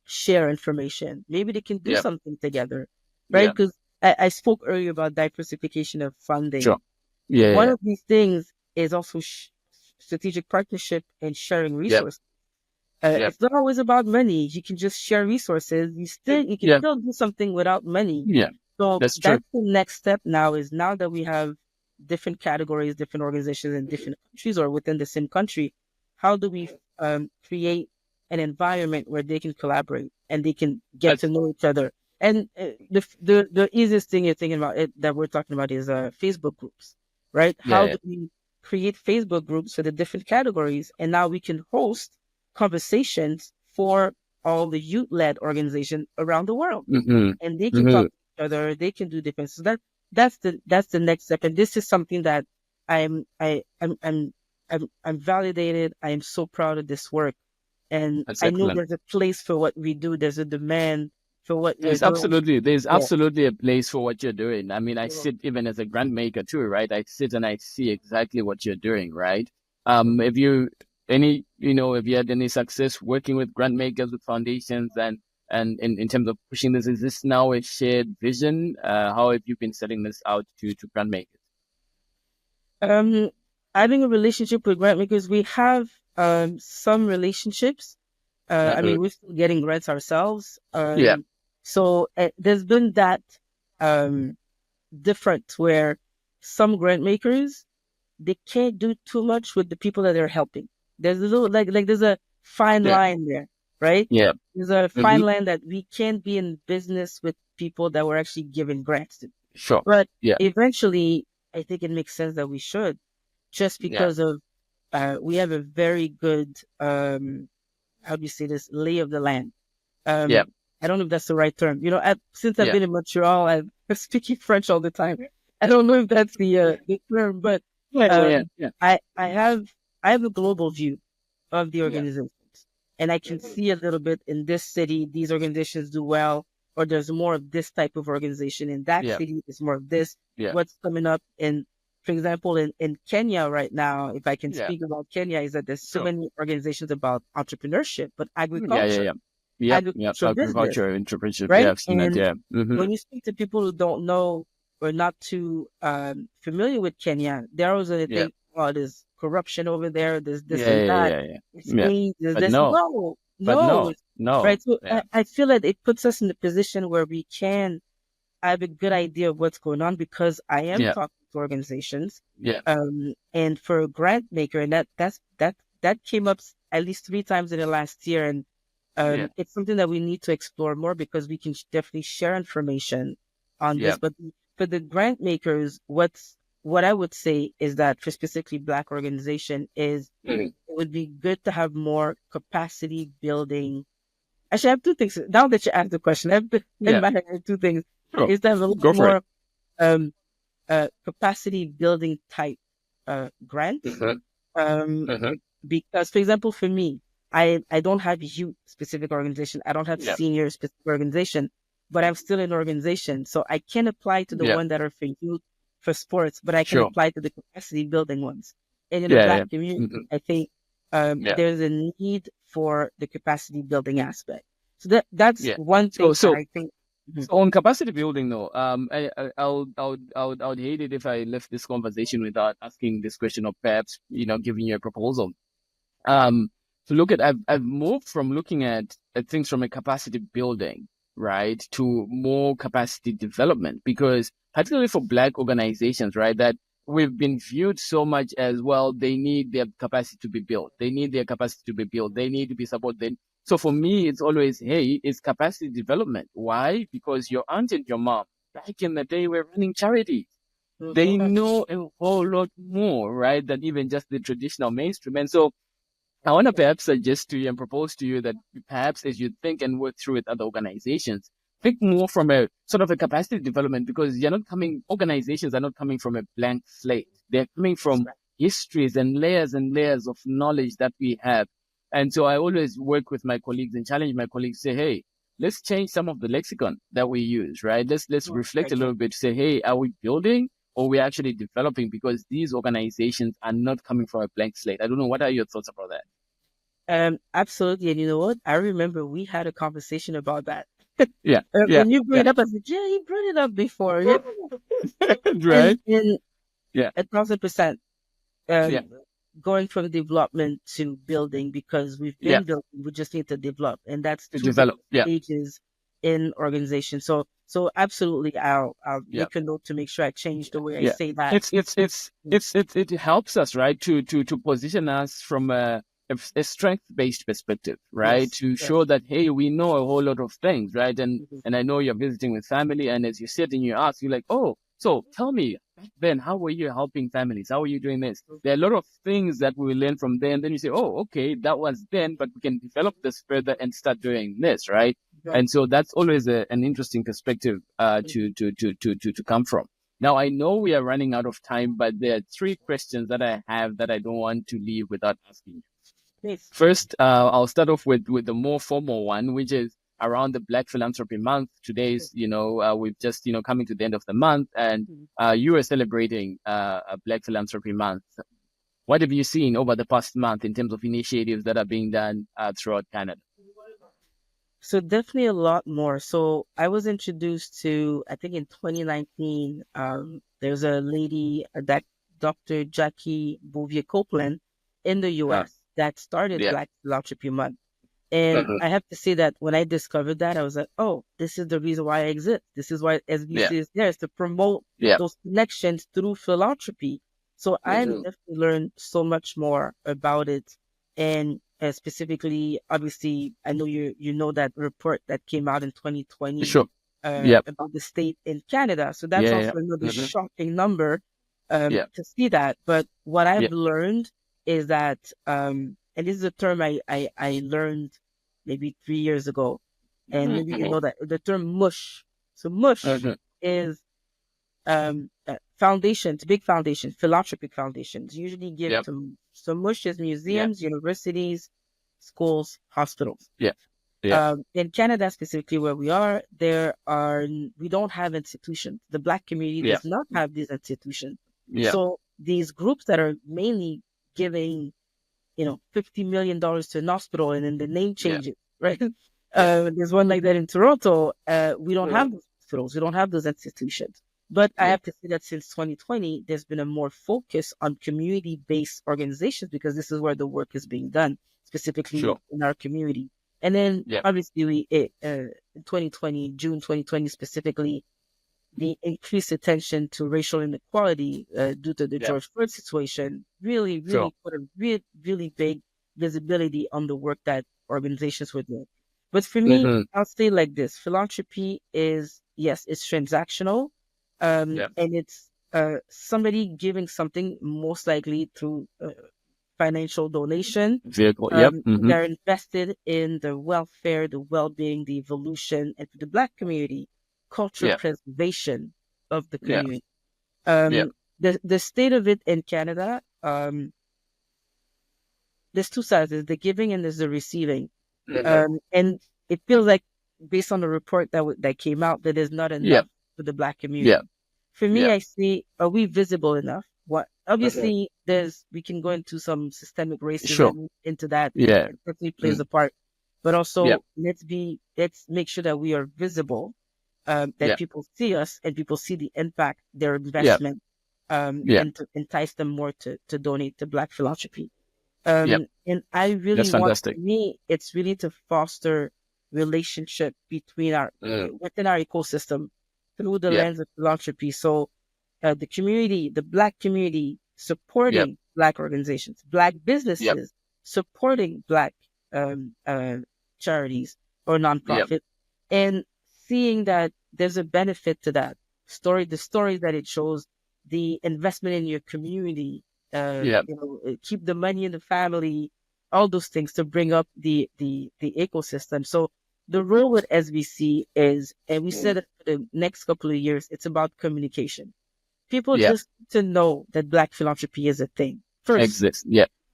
share information? Maybe they can do something together, right? Because I spoke earlier about diversification of funding. One of these things is also strategic partnership and sharing resources. It's not always about money. You can just share resources. You can still do something without money. So that's the next step now, is now that we have different categories, different organizations in different countries or within the same country, how do we create an environment where they can collaborate and they can get to know each other? And the easiest thing you're thinking about that we're talking about is Facebook groups, right? How do we create Facebook groups for the different categories, and now we can host conversations for all the youth-led organizations around the world, and they can talk to each other. They can do different. So that's the next step, and this is something that I'm validated. I am so proud of this work, and I know there's a place for what we do. There's a demand for what there's absolutely a place for what you're doing. I mean, I sit even as a grant maker too, right? I sit and I see exactly what you're doing, right? If you had any success working with grant makers, with foundations, and in terms of pushing this, is this now a shared vision? How have you been setting this out to grant makers? Having a relationship with grant makers, we have some relationships. I mean, we're still getting grants ourselves. So there's been that difference where some grant makers, they can't do too much with the people that they're helping. There's a little like there's a fine line there, right? There's a fine line that we can't be in business with people that we're actually giving grants to. But eventually, I think it makes sense that we should, just because of we have a very good how do you say this, lay of the land. I don't know if that's the right term. Since I've been in Montreal, I'm speaking French all the time. I don't know if that's the term, but I have a global view of the organizations, and I can see a little bit in this city, these organizations do well, or there's more of this type of organization in that city. There's more of this. What's coming up for example, in Kenya right now, if I can speak about Kenya, is that there's so many organizations about entrepreneurship, but agriculture. Agriculture, entrepreneurship, right? When you speak to people who don't know or not too familiar with Kenya, they're always going to think, oh, there's corruption over there, there's this and that. It's AIDS, there's this. No. Right? So I feel that it puts us in the position where we can have a good idea of what's going on, because I am talking to organizations. And for a grant maker, and that came up at least 3 times in the last year, and it's something that we need to explore more, because we can definitely share information on this. But for the grant makers, what I would say is that for specifically Black organization is it would be good to have more capacity building. Actually, I have 2 things. Now that you asked the question, I have in my head 2 things. Is to have a little more capacity building type grant. Because, for example, for me, I don't have youth specific organization. I don't have senior specific organization, but I'm still an organization. So I can apply to the one that are for youth, for sports, but I can apply to the capacity building ones. And in the Black community, I think there's a need for the capacity building aspect. So that's one thing that I think. So on capacity building, though, I would hate it if I left this conversation without asking this question, or perhaps giving you a proposal. I've moved from looking at things from a capacity building, right, to more capacity development, because particularly for Black organizations, right, that we've been viewed so much as, well, they need their capacity to be built. They need their capacity to be built. They need to be supported. So for me, it's always, hey, it's capacity development. Why? Because your aunt and your mom back in the day were running charities. They know a whole lot more, right, than even just the traditional mainstream. And so I want to perhaps suggest to you and propose to you that perhaps as you think and work through with other organizations, think more from a sort of a capacity development, because organizations are not coming from a blank slate. They're coming from histories and layers of knowledge that we have. And so I always work with my colleagues and challenge my colleagues, say, hey, let's change some of the lexicon that we use, right? Let's reflect a little bit, say, hey, are we building or we're actually developing? Because these organizations are not coming from a blank slate. I don't know. What are your thoughts about that? Absolutely. And you know what? I remember we had a conversation about that. Yeah. When you bring it up, I said, yeah, you brought it up before. Yeah. Right. And Yeah. 1,000%. Going from development to building, because we've been building, we just need to develop. And that's two different stages in organization. So absolutely, I'll make a note to make sure I change the way I say that. It helps us, right, to position us from a strength-based perspective, right? To show that, hey, we know a whole lot of things, right? And I know you're visiting with family, and as you sit and you ask, you're like, oh, so tell me, back then, how were you helping families? How were you doing this? There are a lot of things that we learn from there, and then you say, oh, okay, that was then, but we can develop this further and start doing this, right? And so that's always an interesting perspective to come from. Now, I know we are running out of time, but there are 3 questions that I have that I don't want to leave without asking you. Please. First, I'll start off with the more formal one, which is around the Black Philanthropy Month. Today's, we've just, coming to the end of the month, and you are celebrating a Black Philanthropy Month. What have you seen over the past month in terms of initiatives that are being done throughout Canada? So definitely a lot more. So I was introduced to, I think in 2019, there's a lady, that Dr. Jackie Bouvier Copeland in the US that started Black Philanthropy Month. And I have to say that when I discovered that, I was like, oh, this is the reason why I exist. This is why SBC is there, is to promote those connections through philanthropy. So I definitely learned so much more about it. And specifically, obviously, I know you know that report that came out in 2020 about the state in Canada. So that's also another shocking number to see that. But what I've learned is that, and this is a term I learned maybe 3 years ago, and maybe you know that the term mush. So mush is foundations, big foundations, philanthropic foundations usually give to. So mush is museums, universities, schools, hospitals. In Canada, specifically where we are, we don't have institutions. The Black community does not have these institutions. So these groups that are mainly giving, $50 million to an hospital, and then the name changes, right? There's one like that in Toronto. We don't have those hospitals. We don't have those institutions. But I have to say that since 2020, there's been a more focus on community-based organizations, because this is where the work is being done, specifically in our community. And then obviously in 2020, June 2020 specifically, the increased attention to racial inequality due to the George Floyd situation really put a really big visibility on the work that organizations were doing. But for me, I'll say like this: philanthropy is, yes, it's transactional, and it's somebody giving something, most likely through financial donation. They're invested in the welfare, the well-being, the evolution, and for the Black community, cultural preservation of the community. The state of it in Canada, there's 2 sides: there's the giving and there's the receiving. And it feels like, based on the report that came out, that there's not enough for the Black community. For me, I see, are we visible enough? Obviously we can go into some systemic racism into that. It certainly plays a part. But also let's make sure that we are visible, that people see us and people see the impact, their investment, and to entice them more to donate to Black philanthropy. And I really That's want, for fantastic. me, it's really to foster relationship between within our ecosystem through the lens of philanthropy. So the community, the Black community supporting Black organizations, Black businesses supporting Black charities or nonprofit, and seeing that there's a benefit to that the story that it shows, the investment in your community, keep the money in the family, all those things to bring up the ecosystem. So the role with SBC is, and we said it for the next couple of years, it's about communication. People just need to know that Black philanthropy is a thing. First, exists.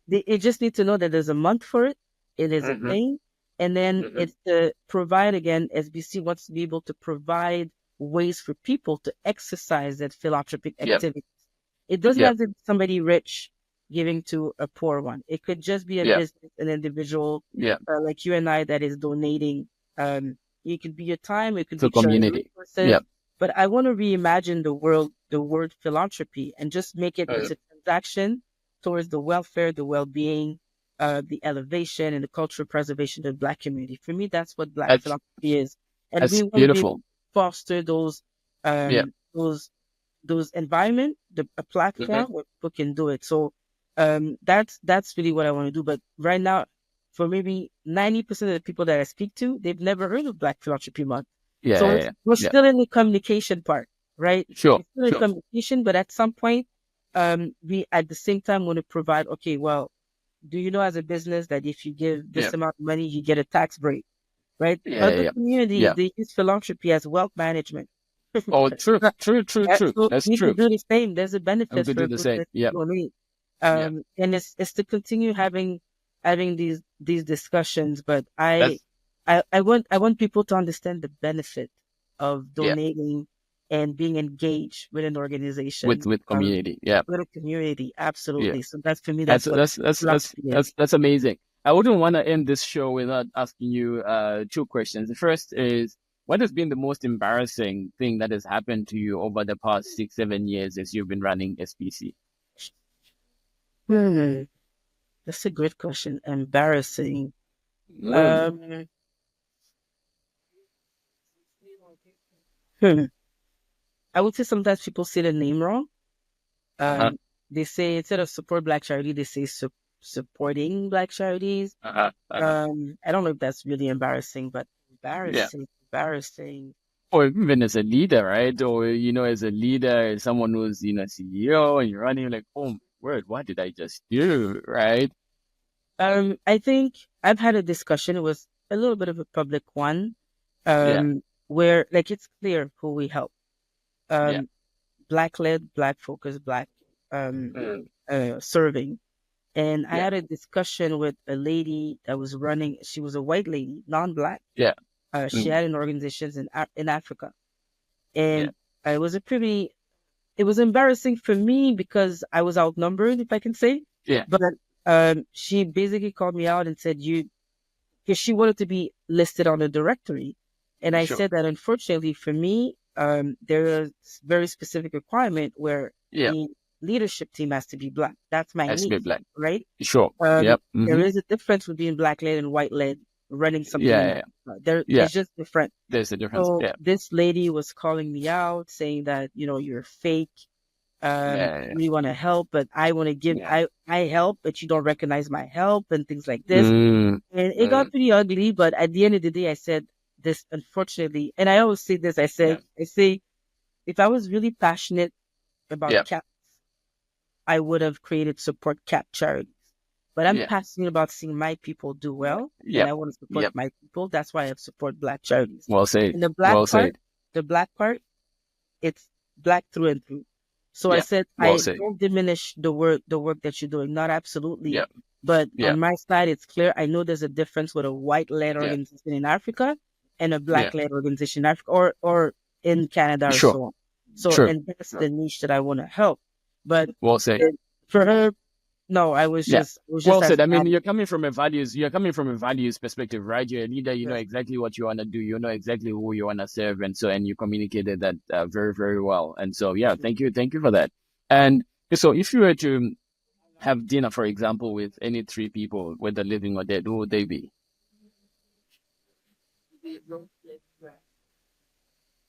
they just need to know that there's a month for it. It is a thing. And then it's to provide, again, SBC wants to be able to provide ways for people to exercise that philanthropic activity. It doesn't have to be somebody rich giving to a poor one. It could just be a business, an individual, like you and I, that is donating. It could be your time, it could be community. But I want to reimagine the word philanthropy, and just make it it's a transaction towards the welfare, the well-being, the elevation, and the cultural preservation of the Black community. For me, that's what Black philanthropy is, and we want to be foster those environment, a platform where people can do it. So that's really what I want to do. But right now, for maybe 90% of the people that I speak to, they've never heard of Black Philanthropy Month. We're still in the communication part, right? Sure. We're still in communication, but at some point, we at the same time want to provide, okay, well, do you know as a business that if you give this amount of money, you get a tax break, right? Other communities, they use philanthropy as wealth management. Oh, true. So That's we true. could do the same. There's a benefit for do the same. And it's to continue having these discussions. But I want people to understand the benefit of donating and being engaged with an organization, with community. With a community, absolutely. So that's, for me, that's amazing. I wouldn't want to end this show without asking you 2 questions. The first is, what has been the most embarrassing thing that has happened to you over the past 6-7 years as you've been running SBC? That's a great question. Embarrassing. I would say sometimes people say the name wrong. They say, instead of Support Black Charities, they say supporting Black Charities. I don't know if that's really embarrassing, but embarrassing. Or even as a leader, right? Or, as a leader, as someone who's, CEO, and you're running, like, oh, word, what did I just do, right? I think I've had a discussion. It was a little bit of a public one, where, like, it's clear who we help. Black-led, Black-focused, Black serving. And I had a discussion with a lady that was running. She was a white lady, non-Black. She had an organization in Africa, and it was embarrassing for me because I was outnumbered, if I can say. But she basically called me out and said, because she wanted to be listed on the directory, and I said that, unfortunately for me, there is very specific requirement where the leadership team has to be Black. That's my need, right? Sure. There is a difference between Black-led and white-led running something. It's just different. There's a difference. So this lady was calling me out, saying that, you're fake. We want to help, but I want to give. I help, but you don't recognize my help, and things like this. And it got pretty ugly. But at the end of the day, I said this, unfortunately, and I always say this. I say, if I was really passionate about cats, I would have created Support Cat Charities. But I'm passionate about seeing my people do well, and I want to support my people. That's why I have Support Black Charities. Well said. And the Black part, it's Black through and through. So I said, I don't diminish the work that you're doing. Not absolutely. But on my side, it's clear. I know there's a difference with a white-led organization in Africa and a Black-led organization in Africa, or in Canada, or so on. So, and that's the niche that I want to help. But for her, no, I was just well said. I mean, you're coming from a values perspective, right? You're a leader. You know exactly what you want to do. You know exactly who you want to serve, and you communicated that very, very well. And so, thank you for that. And so, if you were to have dinner, for example, with any three people, whether living or dead, who would they be?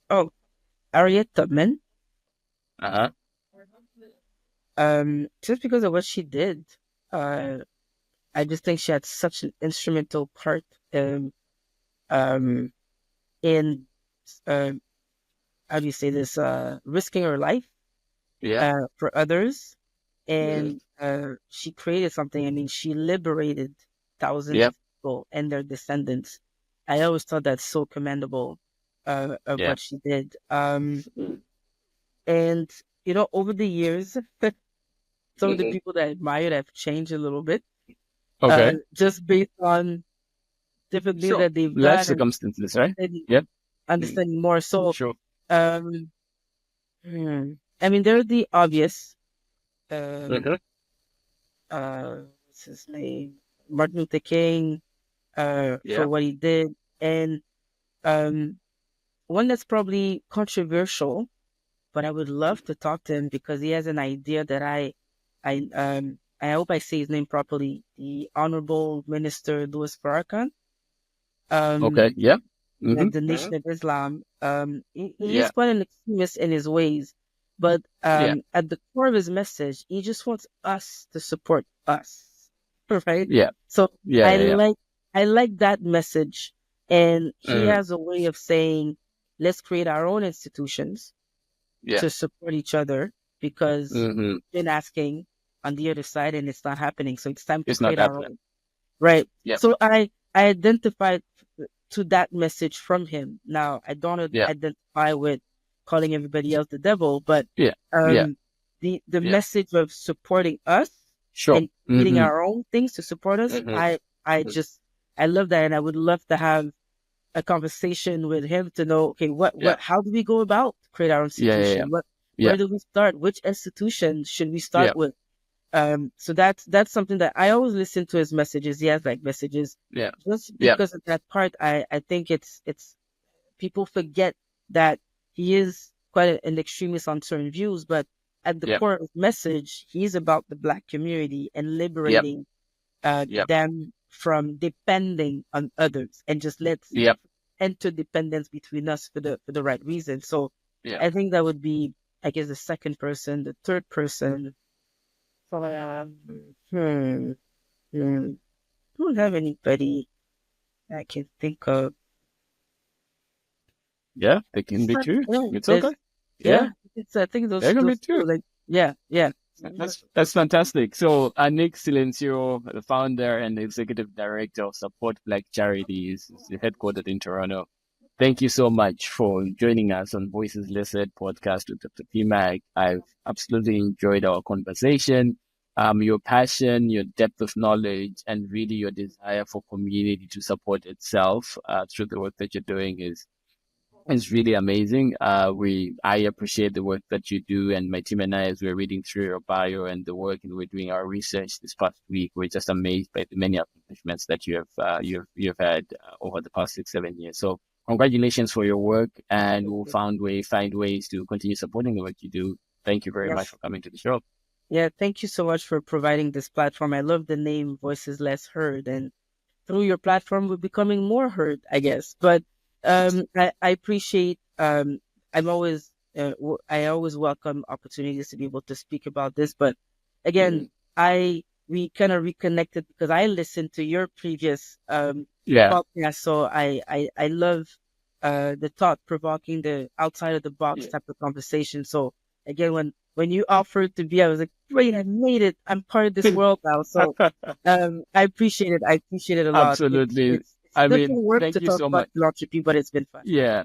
Oh, Harriet Tubman. Uh-huh. Just because of what she did, I just think she had such an instrumental part um, in how do you say this? Risking her life for others, and she created something. I mean, she liberated thousands of people and their descendants. I always thought that's so commendable of what she did. And over the years, some of the people that I admired have changed a little bit. Okay. Just based on different things that they've Life done, circumstances, right? Yep. Understanding more. So, sure. I mean, they're the obvious. What's his name? Martin Luther King, for what he did, and one that's probably controversial, but I would love to talk to him because he has an idea that I hope I say his name properly. The Honorable Minister Louis Farrakhan. Okay. Yeah. The Nation of Islam. He is quite an extremist in his ways, but at the core of his message, he just wants us to support us, right? Yeah. So I like that message, and he has a way of saying, let's create our own institutions to support each other because we've been asking on the other side, and it's not happening. So it's time to create our own, right? Yep. So I identified to that message from him. Now, I don't identify with calling everybody else the devil, but the message of supporting us and creating our own things to support us, I love that, and I would love to have a conversation with him to know, okay, how do we go about create our institution? Where do we start? Which institution should we start with? So that's something that I always listen to his messages. He has like messages. Just because of that part, I think it's people forget that he is quite an extremist on certain views, but at the core of his message, he's about the Black community and liberating them from depending on others, and just let's enter dependence between us for the right reason. So I think that would be, I guess, the second person. The third person, don't have anybody I can think of. Yeah, they can be too. It's okay. I think those can be too. Like, That's fantastic. So, Anick Silencieux, the founder and executive director of Support Black Charities, is headquartered in Toronto. Thank you so much for joining us on Voices Listed podcast with Dr. PMak. I've absolutely enjoyed our conversation. Your passion, your depth of knowledge, and really your desire for community to support itself through the work that you're doing is really amazing. I appreciate the work that you do, and my team and I, as we're reading through your bio and the work, and we're doing our research this past week, we're just amazed by the many accomplishments that you have you've had over the past 6-7 years. So congratulations for your work, and we'll find ways to continue supporting the work you do. Thank you very much for coming to the show. Yeah, thank you so much for providing this platform. I love the name Voices Less Heard, and through your platform, we're becoming more heard, I guess. But I appreciate. I always welcome opportunities to be able to speak about this. But again, we kind of reconnected because I listened to your previous podcast, so I love the thought provoking, the outside of the box type of conversation. So again, when you offered to be, I was like, great, I made it. I'm part of this world now. So I appreciate it. I appreciate it a lot. Absolutely. Thank you so much. Philanthropy, but it's been fun. Yeah.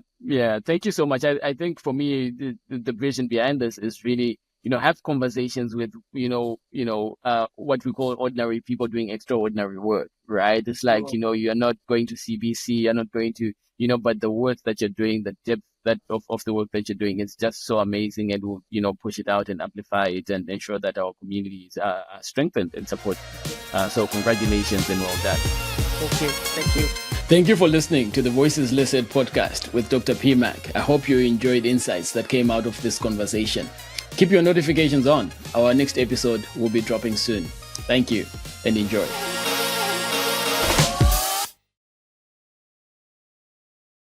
Thank you so much. I think for me, the vision behind this is really, have conversations with, what we call ordinary people doing extraordinary work, right? It's like, you're not going to CBC, you're not going to, but the work that you're doing, the depth of the work that you're doing is just so amazing, and we'll, push it out and amplify it and ensure that our communities are strengthened and supported. So congratulations and well done. Thank you. Thank you for listening to the Voices Listed podcast with Dr. PMak. I hope you enjoyed insights that came out of this conversation. Keep your notifications on. Our next episode will be dropping soon. Thank you and enjoy.